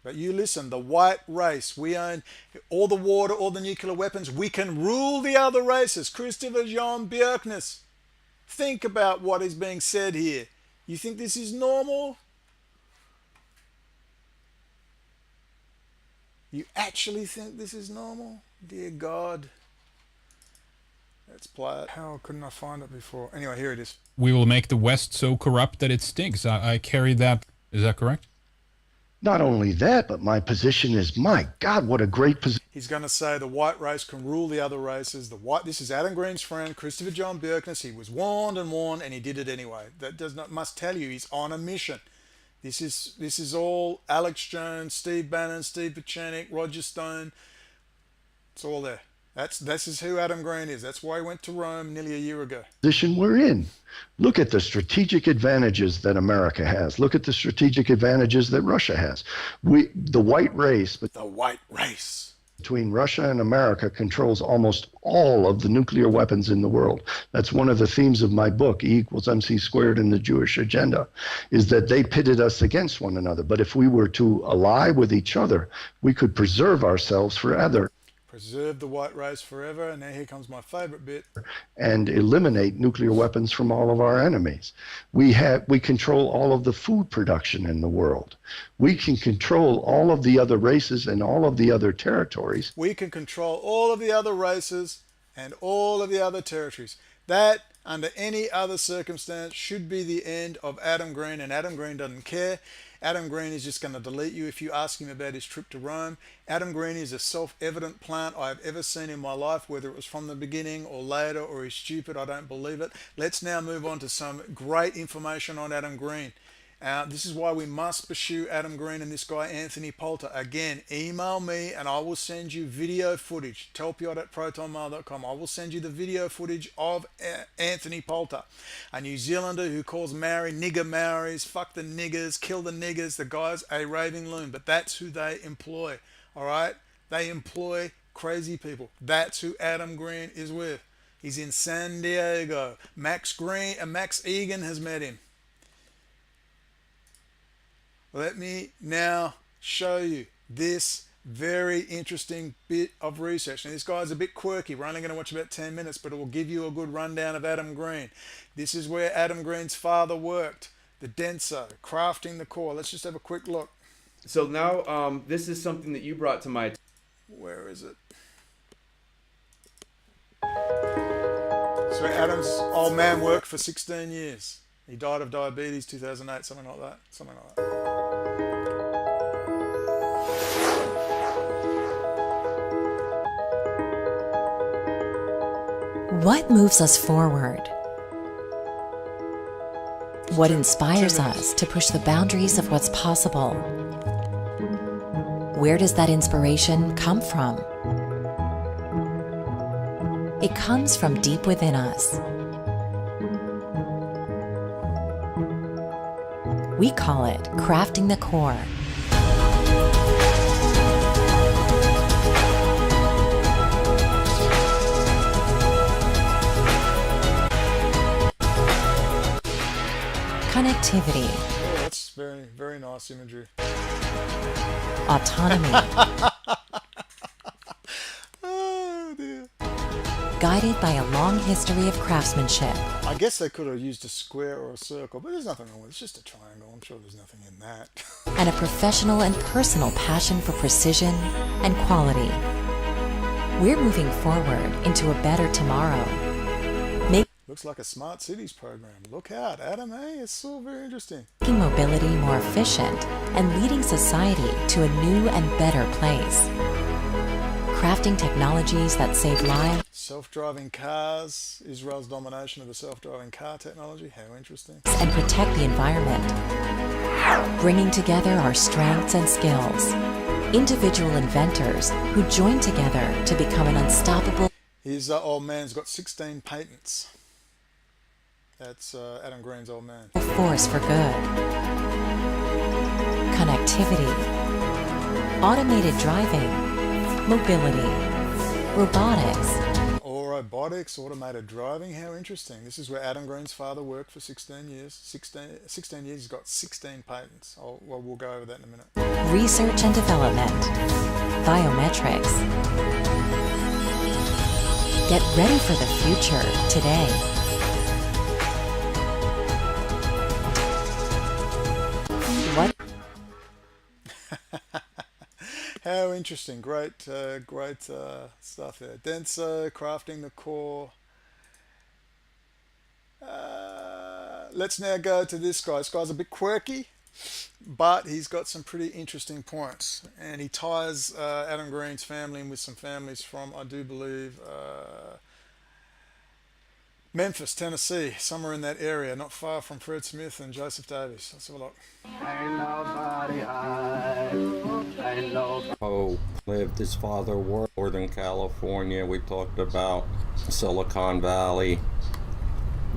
But you listen, the white race, we own all the water, all the nuclear weapons. We can rule the other races. Christopher John Bjerknes. Think about what is being said here. You think this is normal? You actually think this is normal? Dear God. Let's play it. How couldn't I find it before? Anyway, here it is. We will make the West so corrupt that it stinks. I carry that. Is that correct? Not only that, but my position is, my God, what a great position. He's going to say the white race can rule the other races. This is Adam Green's friend, Christopher John Bjerknes. He was warned, and he did it anyway. That must tell you he's on a mission. This is all Alex Jones, Steve Bannon, Steve Pachenik, Roger Stone. It's all there. This is who Adam Green is. That's why he went to Rome nearly a year ago. Position we're in. Look at the strategic advantages that America has. Look at the strategic advantages that Russia has. The white race, The white race. between Russia and America controls almost all of the nuclear weapons in the world. That's one of the themes of my book, E equals MC squared in the Jewish Agenda, is that they pitted us against one another. But if we were to ally with each other, we could preserve ourselves forever. Preserve the white race forever. And now here comes my favorite bit. And eliminate nuclear weapons from all of our enemies. We control all of the food production in the world. We can control all of the other races and all of the other territories. We can control all of the other races and all of the other territories. That, under any other circumstance, should be the end of Adam Green, and Adam Green doesn't care. Adam Green is just going to delete you if you ask him about his trip to Rome. Adam Green is a self-evident plant I have ever seen in my life, whether it was from the beginning or later, or he's stupid, I don't believe it. Let's now move on to some great information on Adam Green. This is why we must pursue Adam Green and this guy Anthony Poulter. Again, email me and I will send you video footage. Telpiot@protonmail.com. I will send you the video footage of Anthony Poulter, a New Zealander who calls Maori nigger Maoris, fuck the niggers, kill the niggers. The guy's a raving loon, but that's who they employ. All right? They employ crazy people. That's who Adam Green is with. He's in San Diego. Max Egan has met him. Let me now show you this very interesting bit of research. Now, this guy's a bit quirky. We're only going to watch about 10 minutes, but it will give you a good rundown of Adam Green. This is where Adam Green's father worked. The Denso, crafting the core. Let's just have a quick look. So now this is something that you brought to my attention. Where is it? So Adam's old man worked for 16 years. He died of diabetes 2008, something like that. Something like that. What moves us forward? What inspires us to push the boundaries of what's possible? Where does that inspiration come from? It comes from deep within us. We call it crafting the core. Connectivity. Oh, that's very, very nice imagery. Autonomy. Oh dear. Guided by a long history of craftsmanship. I guess they could have used a square or a circle, but there's nothing wrong with it. It's just a triangle. I'm sure there's nothing in that. And a professional and personal passion for precision and quality. We're moving forward into a better tomorrow. Looks like a smart cities program. Look out, Adam, hey, it's so very interesting. Making mobility more efficient and leading society to a new and better place. Crafting technologies that save lives. Self-driving cars, Israel's domination of the self-driving car technology. How interesting. And protect the environment. Bringing together our strengths and skills. Individual inventors who join together to become an unstoppable. His old man's got 16 patents. That's Adam Green's old man. Force for good. Connectivity. Automated driving. Mobility. Robotics. Or robotics, automated driving. How interesting. This is where Adam Green's father worked for 16 years. 16 years, he's got 16 patents. Well, we'll go over that in a minute. Research and development. Biometrics. Get ready for the future today. What? How interesting. Great stuff there. Denso, crafting the core. Let's now go to this guy. This guy's a bit quirky, but he's got some pretty interesting points. And he ties Adam Green's family in with some families from, I do believe, Memphis, Tennessee, somewhere in that area, not far from Fred Smith and Joseph Davis. Let's have a look. Poe lived, his father worked in Northern California. We talked about Silicon Valley,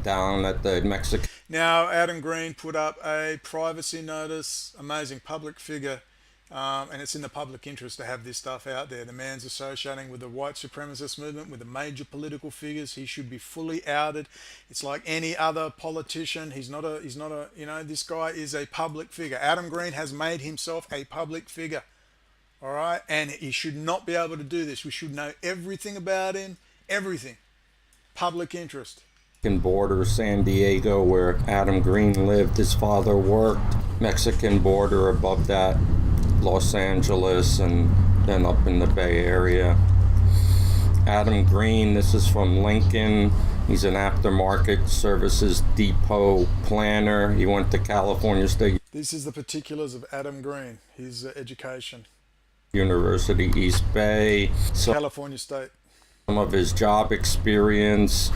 down at the Mexican. Now, Adam Green put up a privacy notice, amazing public figure, and it's in the public interest to have this stuff out there. The man's associating with the white supremacist movement, with the major political figures. He should be fully outed. It's like any other politician. He's not a, you know, this guy is a public figure. Adam Green has made himself a public figure. All right. And he should not be able to do this. We should know everything about him, everything. Public interest. Border, San Diego, where Adam Green lived, his father worked. Mexican border above that, Los Angeles, and then up in the Bay Area. Adam Green, this is from Lincoln. He's an aftermarket services depot planner. He went to California State. This is the particulars of Adam Green, his education. University East Bay. California State. Some of his job experience,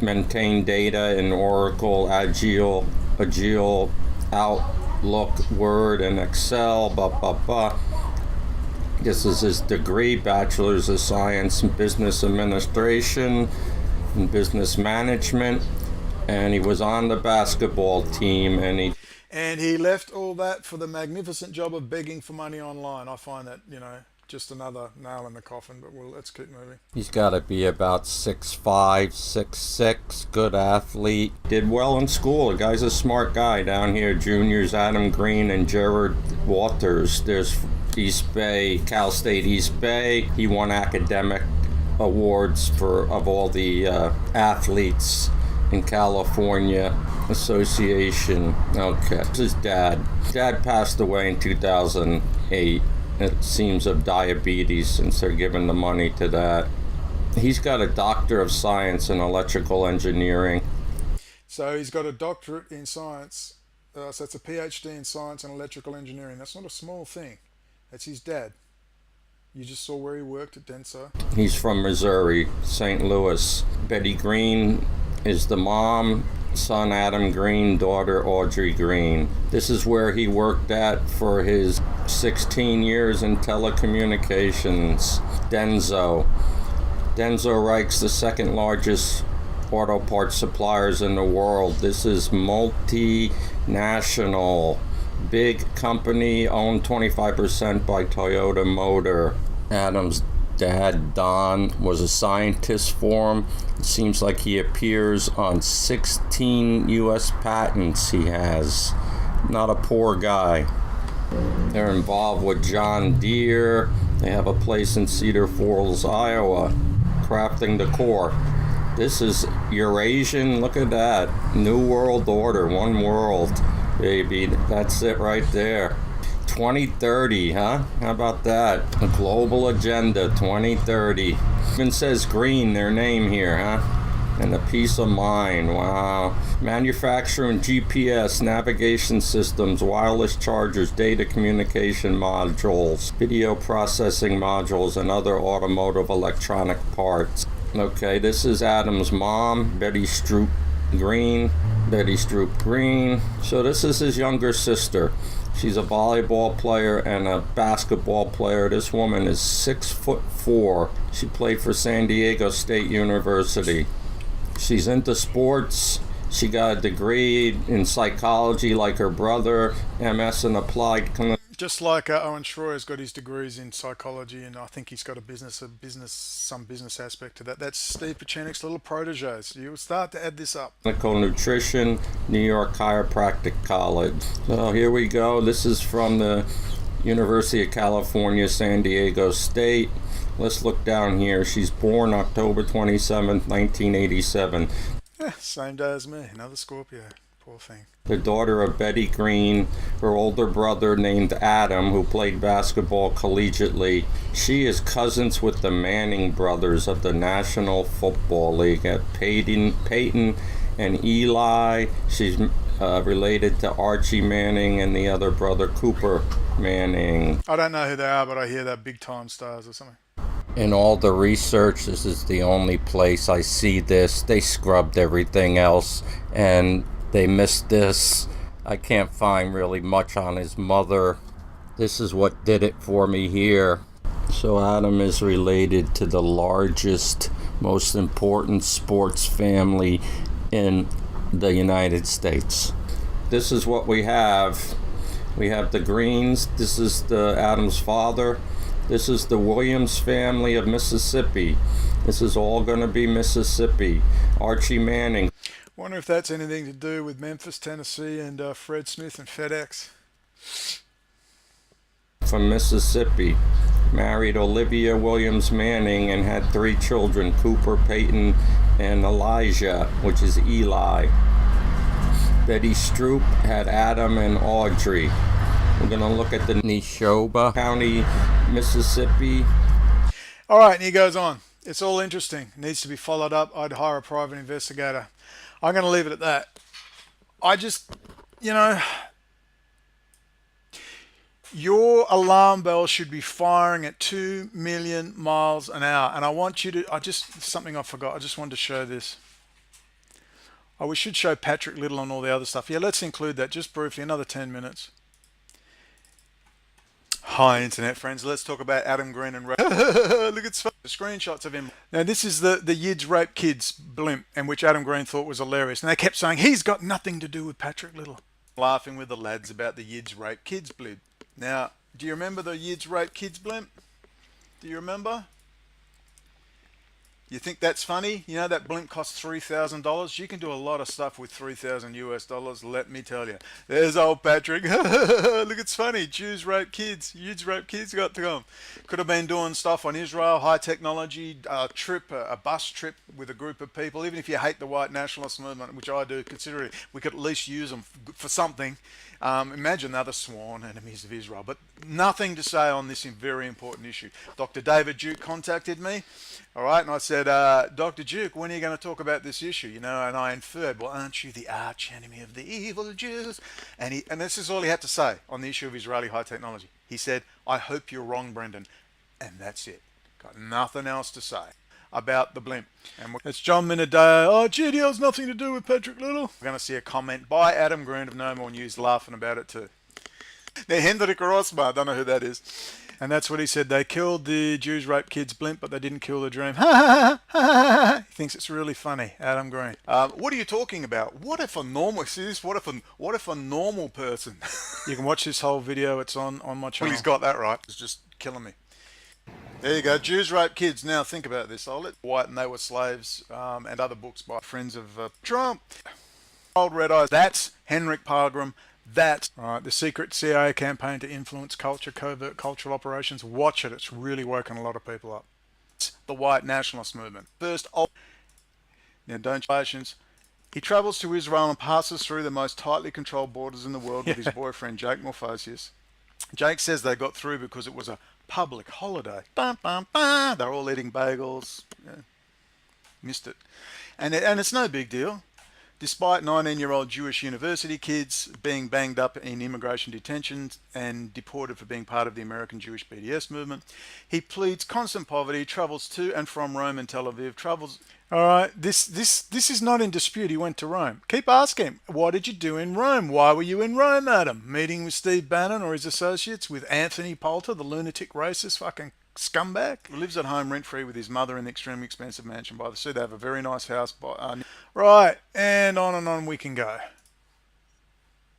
maintain data in Oracle, Agile, Outlook, Word, and Excel, This is his degree, Bachelor's of Science in Business Administration and Business Management. And he was on the basketball team, and he left all that for the magnificent job of begging for money online. I find that, just another nail in the coffin, but let's keep moving. He's got to be about 6'5", 6'6", good athlete. Did well in school. The guy's a smart guy down here. Juniors, Adam Green and Gerard Waters. There's East Bay, Cal State East Bay. He won academic awards of all the athletes in California Association. Okay, this is his dad. Dad passed away in 2008. It seems of diabetes, since they're giving the money to that. He's got a Doctor of Science in Electrical Engineering. So he's got a doctorate in science. So it's a PhD in science and electrical engineering. That's not a small thing. That's his dad. You just saw where he worked at Denso. He's from Missouri, St. Louis. Betty Green is the mom, son Adam Green, daughter Audrey Green. This is where he worked at for his 16 years in telecommunications. Denso. Denso ranks the second largest auto parts suppliers in the world. This is multinational. Big company, owned 25% by Toyota Motor. Adam's dad, Don, was a scientist for him. It seems like he appears on 16 U.S. patents he has. Not a poor guy. They're involved with John Deere. They have a place in Cedar Falls, Iowa, crafting the core. This is Eurasian. Look at that. New World Order, one world, baby. That's it right there. 2030, huh? How about that? The global agenda, 2030. Even says green, their name here, huh? And the peace of mind, wow. Manufacturing GPS, navigation systems, wireless chargers, data communication modules, video processing modules, and other automotive electronic parts. Okay, this is Adam's mom, Betty Stroop Green. So this is his younger sister. She's a volleyball player and a basketball player. This woman is 6'4". She played for San Diego State University. She's into sports. She got a degree in psychology like her brother, MS in applied clinical. Just like Owen Schroyer's got his degrees in psychology, and I think he's got some business aspect to that. That's Steve Pachenik's little protege. So you'll start to add this up. Clinical nutrition, New York Chiropractic College. So here we go. This is from the University of California, San Diego State. Let's look down here. She's born October 27th, 1987. Same day as me, another Scorpio. Poor thing. The daughter of Betty Green, her older brother named Adam, who played basketball collegiately. She is cousins with the Manning brothers of the National Football League at Peyton and Eli. She's related to Archie Manning and the other brother, Cooper Manning. I don't know who they are, but I hear they're big time stars or something. In all the research, this is the only place I see this. They scrubbed everything else, and they missed this. I can't find really much on his mother. This is what did it for me here. So Adam is related to the largest, most important sports family in the United States. This is what we have. We have the Greens. This is the Adam's father. This is the Williams family of Mississippi. This is all going to be Mississippi. Archie Manning. Wonder if that's anything to do with Memphis, Tennessee, and Fred Smith and FedEx. From Mississippi. Married Olivia Williams Manning and had 3 children, Cooper, Peyton, and Elijah, which is Eli. Betty Stroop had Adam and Audrey. We're going to look at the Neshoba County, Mississippi. All right, and he goes on. It's all interesting. It needs to be followed up. I'd hire a private investigator. I'm going to leave it at that. I just, Your alarm bell should be firing at 2 million miles an hour. And I want you to, something I forgot. I just wanted to show this. Oh, we should show Patrick Little and all the other stuff. Yeah, let's include that just briefly, another 10 minutes. Hi, internet friends. Let's talk about Adam Green and Look at the screenshots of him. Now, this is the Yids Rape Kids blimp, and which Adam Green thought was hilarious. And they kept saying, he's got nothing to do with Patrick Little. Laughing with the lads about the Yids Rape Kids blimp. Now, do you remember the Yids Rape Kids blimp? Do you remember? You think that's funny? You know that blimp costs $3,000? You can do a lot of stuff with $3,000 US, let me tell you. There's old Patrick. Look, it's funny. Jews rape kids. Yids rape kids got to come. Could have been doing stuff on Israel, high technology, a bus trip with a group of people. Even if you hate the white nationalist movement, which I do, consider it, we could at least use them for something. Imagine they're the sworn enemies of Israel. But nothing to say on this very important issue. Dr. David Duke contacted me. All right, and I said, Dr. Duke, when are you going to talk about this issue? You know, and I inferred, well, aren't you the arch enemy of the evil Jews? And this is all he had to say on the issue of Israeli high technology. He said, I hope you're wrong, Brendan. And that's it. Got nothing else to say about the blimp. And it's John Minadeo. Oh, GDL's nothing to do with Patrick Little. We're going to see a comment by Adam Green of No More News laughing about it too. Now, Hendrik Rosma, I don't know who that is. And that's what he said. They killed the Jews rape kids blimp, but they didn't kill the dream. He thinks it's really funny, Adam Green. What are you talking about? What if a normal, see this? What if a normal person? You can watch this whole video. It's on my channel. Well, he's got that right. It's just killing me. There you go. Jews rape kids. Now think about this. I'll let White and They Were Slaves and other books by friends of Trump. Old Red Eyes. That's Henrik Palgrim. That's right, the secret CIA campaign to influence culture, covert cultural operations. Watch it. It's really woken a lot of people up. It's the white nationalist movement. Now, don't relations. He travels to Israel and passes through the most tightly controlled borders in the world with his boyfriend, Jake Morphosius. Jake says they got through because it was a public holiday. Bum, bum, bum. They're all eating bagels. Yeah. Missed it. And it's no big deal. Despite 19-year-old Jewish university kids being banged up in immigration detention and deported for being part of the American Jewish BDS movement, he pleads constant poverty, travels to and from Rome and Tel Aviv, travels... All right, this is not in dispute. He went to Rome. Keep asking him, what did you do in Rome? Why were you in Rome, Adam? Meeting with Steve Bannon or his associates, with Anthony Poulter, the lunatic racist fucking scumbag? He lives at home rent-free with his mother in the extremely expensive mansion by the sea. They have a very nice house. Right, and on we can go.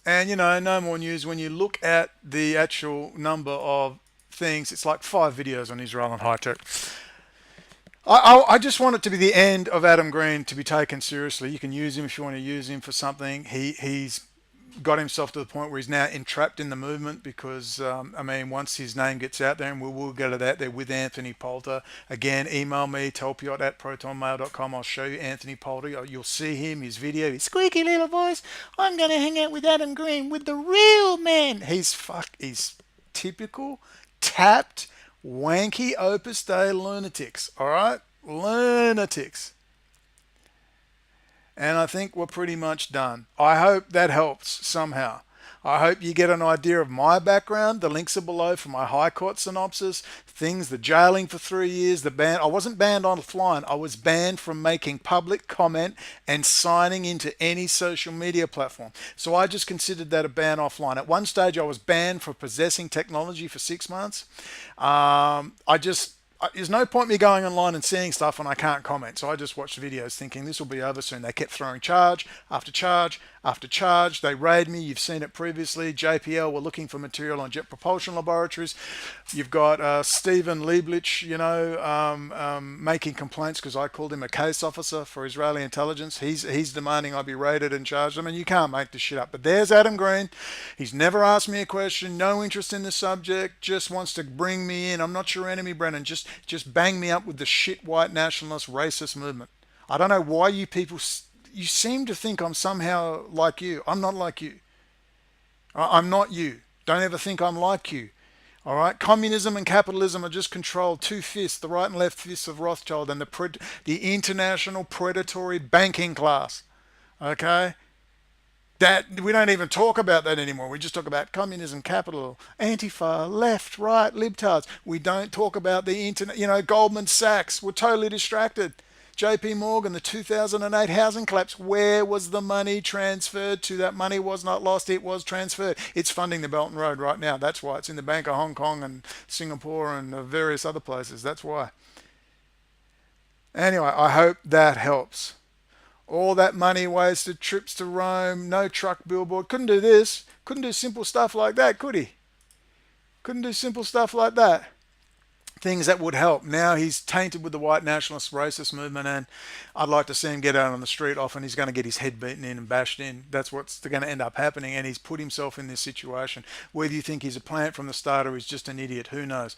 And, you know, No More News, when you look at the actual number of things, it's like 5 videos on Israel and high-tech. I just want it to be the end of Adam Green to be taken seriously. You can use him if you want to use him for something. He's got himself to the point where he's now entrapped in the movement because, I mean, once his name gets out there, and we'll get to that there with Anthony Poulter. Again, email me, telpiot@protonmail.com. I'll show you Anthony Poulter. You'll see him, his video, his squeaky little voice. I'm going to hang out with Adam Green, with the real man. He's typical, tapped, wanky Opus Dei lunatics, all right? Lunatics. And I think we're pretty much done. I hope that helps somehow. I hope you get an idea of my background. The links are below for my High Court synopsis. Things, the jailing for 3 years, the ban. I wasn't banned offline. I was banned from making public comment and signing into any social media platform. So I just considered that a ban offline. At one stage, I was banned for possessing technology for 6 months. There's no point me going online and seeing stuff and I can't comment. So I just watched videos thinking this will be over soon. They kept throwing charge after charge after charge. They raid me. You've seen it previously. JPL were looking for material on Jet Propulsion Laboratories. You've got Stephen Lieblich, making complaints because I called him a case officer for Israeli intelligence. He's demanding I be raided and charged. I mean, you can't make this shit up. But there's Adam Green. He's never asked me a question. No interest in the subject. Just wants to bring me in. I'm not your enemy, Brennan. Just bang me up with the shit white nationalist racist movement. I don't know why you people, you seem to think I'm somehow like you. I'm not like you. I'm not you. Don't ever think I'm like you. All right. Communism and capitalism are just controlled. 2 fists, the right and left fists of Rothschild and the international predatory banking class. Okay. That we don't even talk about that anymore. We just talk about communism, capital, Antifa, left, right, libtards. We don't talk about the internet. You know, Goldman Sachs. We're totally distracted. JP Morgan, the 2008 housing collapse. Where was the money transferred to? That money was not lost. It was transferred. It's funding the Belt and Road right now. That's why. It's in the Bank of Hong Kong and Singapore and various other places. That's why. Anyway, I hope that helps. All that money wasted, trips to Rome, no truck billboard. Couldn't do this. Couldn't do simple stuff like that, could he? Couldn't do simple stuff like that. Things that would help. Now he's tainted with the white nationalist racist movement, and I'd like to see him get out on the street often. He's going to get his head beaten in and bashed in. That's what's going to end up happening, and he's put himself in this situation. Whether you think he's a plant from the start or he's just an idiot, who knows?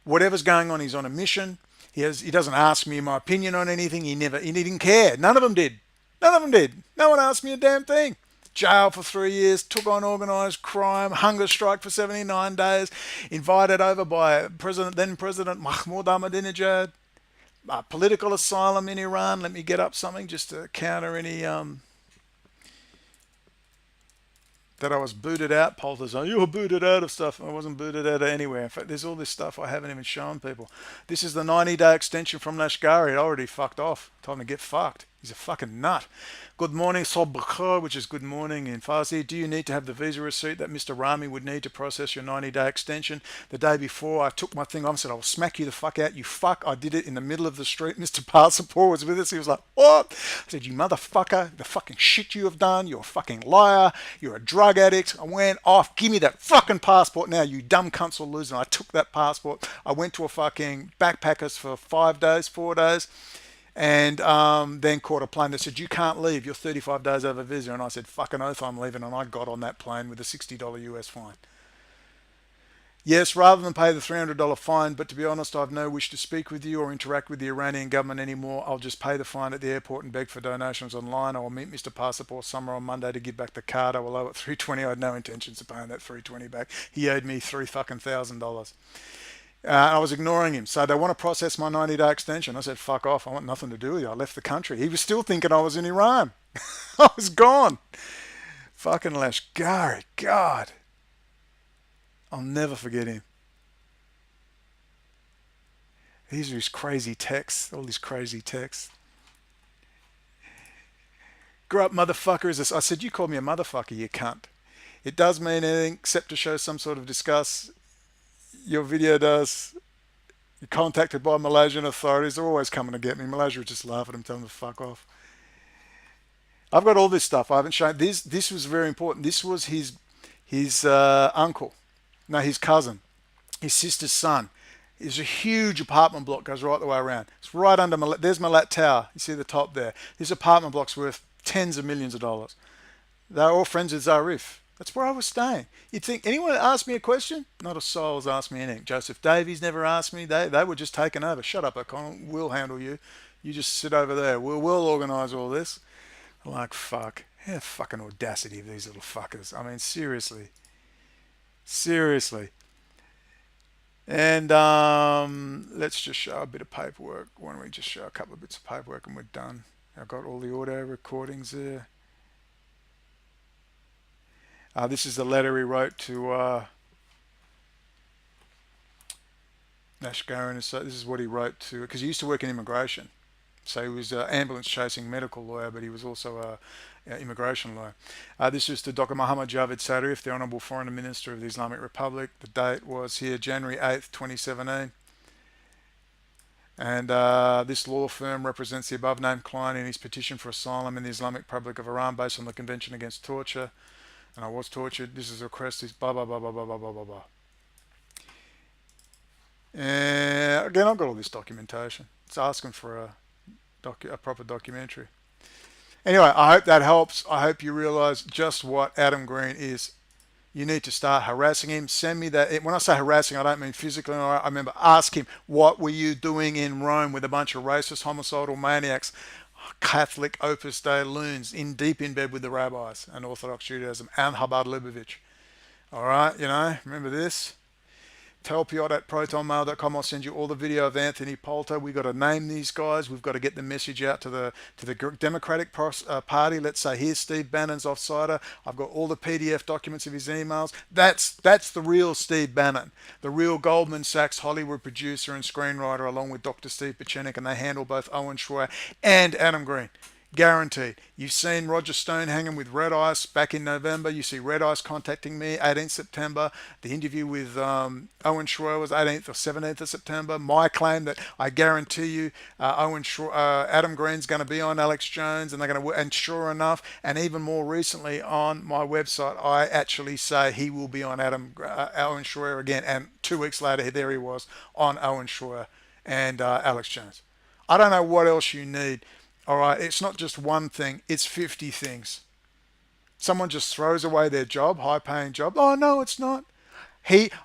Whatever's going on, he's on a mission. He doesn't ask me my opinion on anything. He didn't care. None of them did. None of them did. No one asked me a damn thing. Jail for 3 years, took on organised crime, hunger strike for 79 days, invited over by then President Mahmoud Ahmadinejad, political asylum in Iran. Let me get up something just to counter any that I was booted out. Polters, you were booted out of stuff. I wasn't booted out of anywhere. In fact, there's all this stuff I haven't even shown people. This is the 90-day extension from Lashkari. It already fucked off. Told him to get fucked. He's a fucking nut. Good morning, Sobkhar, which is good morning in Farsi. Do you need to have the visa receipt that Mr. Rami would need to process your 90-day extension? The day before, I took my thing off and said, I'll smack you the fuck out, you fuck. I did it in the middle of the street. Mr. Passport was with us. He was like, what? I said, you motherfucker, the fucking shit you have done. You're a fucking liar. You're a drug addict. I went off. Give me that fucking passport now, you dumb cunts will lose. And I took that passport. I went to a fucking backpackers for 4 days. And then caught a plane that said, you can't leave, you're 35 days over visa. And I said, fucking oath I'm leaving. And I got on that plane with a $60 US fine. Yes, rather than pay the $300 fine, but to be honest, I have no wish to speak with you or interact with the Iranian government anymore. I'll just pay the fine at the airport and beg for donations online. I will meet Mr. Passport somewhere on Monday to give back the card. I will owe it $320. I had no intentions of paying that $320 back. He owed me $3,000. I was ignoring him. So they want to process my 90-day extension. I said, fuck off. I want nothing to do with you. I left the country. He was still thinking I was in Iran. I was gone. Fucking Lashkari. God. I'll never forget him. These are his crazy texts. All these crazy texts. Grow up, motherfucker. I said, you called me a motherfucker, you cunt. It does mean anything except to show some sort of disgust. Your video does. You're contacted by Malaysian authorities. They're always coming to get me. Malaysia would just laugh at him, tell him to fuck off. I've got all this stuff. I haven't shown. This was very important. This was his uncle. No, his cousin. His sister's son. It's a huge apartment block. Goes right the way around. It's right under there's Malat Tower. You see the top there. This apartment block's worth tens of millions of dollars. They're all friends with Zarif. That's where I was staying. You'd think anyone asked me a question? Not a soul has asked me anything. Joseph Davies never asked me. They were just taken over. Shut up, O'Connell. We'll handle you. You just sit over there. We'll organise all this. I'm like, fuck. Yeah, fucking audacity of these little fuckers. I mean, seriously. Seriously. And let's just show a bit of paperwork. Why don't we just show a couple of bits of paperwork and we're done. I've got all the audio recordings there. This is the letter he wrote to Nashgaran. So this is what he wrote to, because he used to work in immigration. So he was an ambulance chasing medical lawyer, but he was also an immigration lawyer. This was to Dr. Muhammad Javed Zarif, the Honourable Foreign Minister of the Islamic Republic. The date was here, January 8th, 2017. And this law firm represents the above-named client in his petition for asylum in the Islamic Republic of Iran based on the Convention Against Torture. And I was tortured. This is a request. Is blah, blah, blah, blah, blah, blah, blah, blah. And again, I've got all this documentation. It's asking for a proper documentary. Anyway, I hope that helps. I hope you realize just what Adam Green is. You need to start harassing him. Send me that. When I say harassing, I don't mean physically. I remember ask him, what were you doing in Rome with a bunch of racist, homicidal maniacs, Catholic Opus Dei loons deep in bed with the rabbis and Orthodox Judaism and Chabad Lubavitch? All right, remember this? telpiot@protonmail.com. I'll send you all the video of Anthony Poulter. We've got to name these guys. We've got to get the message out to the Democratic Party. Let's say, here's Steve Bannon's offsider. I've got all the PDF documents of his emails. That's the real Steve Bannon, the real Goldman Sachs Hollywood producer and screenwriter, along with Dr. Steve Pachenik, and they handle both Owen Schroyer and Adam Green. Guaranteed. You've seen Roger Stone hanging with Red Ice back in November. You see Red Ice contacting me 18th September. The interview with Owen Schroyer was 18th or 17th of September. My claim that I guarantee you Adam Green's going to be on Alex Jones, and they're going to, and sure enough, and even more recently on my website, I actually say he will be on Owen Schroyer again, and 2 weeks later there he was on Owen Schroyer and Alex Jones. I don't know what else you need. All right, it's not just one thing, it's 50 things. Someone just throws away their job, high-paying job. Oh, no, it's not.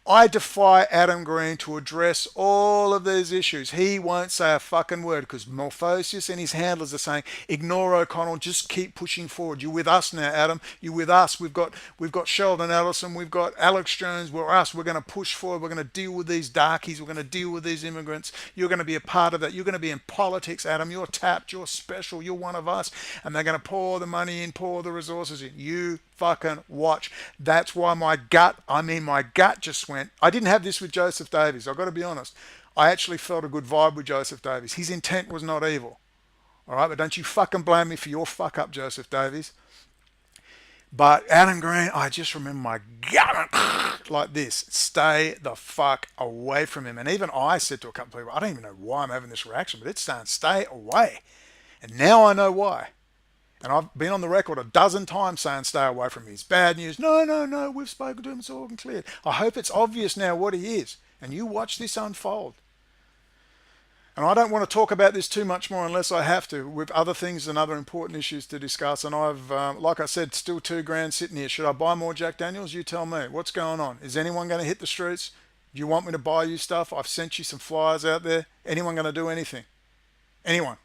I defy Adam Green to address all of these issues. He won't say a fucking word because Morphosius and his handlers are saying, ignore O'Connell, just keep pushing forward. You're with us now, Adam. You're with us. We've got Sheldon Ellison. We've got Alex Jones. We're us. We're going to push forward. We're going to deal with these darkies. We're going to deal with these immigrants. You're going to be a part of that. You're going to be in politics, Adam. You're tapped. You're special. You're one of us. And they're going to pour the money in, pour the resources in. You fucking watch. That's why my gut just went. I didn't have this with Joseph Davies. I've got to be honest. I actually felt a good vibe with Joseph Davies. His intent was not evil. All right, but don't you fucking blame me for your fuck up, Joseph Davies. But Adam Green, I just remember my gut like this. Stay the fuck away from him. And even I said to a couple of people, I don't even know why I'm having this reaction, but it's saying stay away. And now I know why. And I've been on the record a dozen times saying stay away from him. He's bad news. No, we've spoken to him. It's all clear. I hope it's obvious now what he is. And you watch this unfold. And I don't want to talk about this too much more unless I have to, with other things and other important issues to discuss. And I've, like I said, still $2,000 sitting here. Should I buy more Jack Daniels? You tell me. What's going on? Is anyone going to hit the streets? Do you want me to buy you stuff? I've sent you some flyers out there. Anyone going to do anything? Anyone?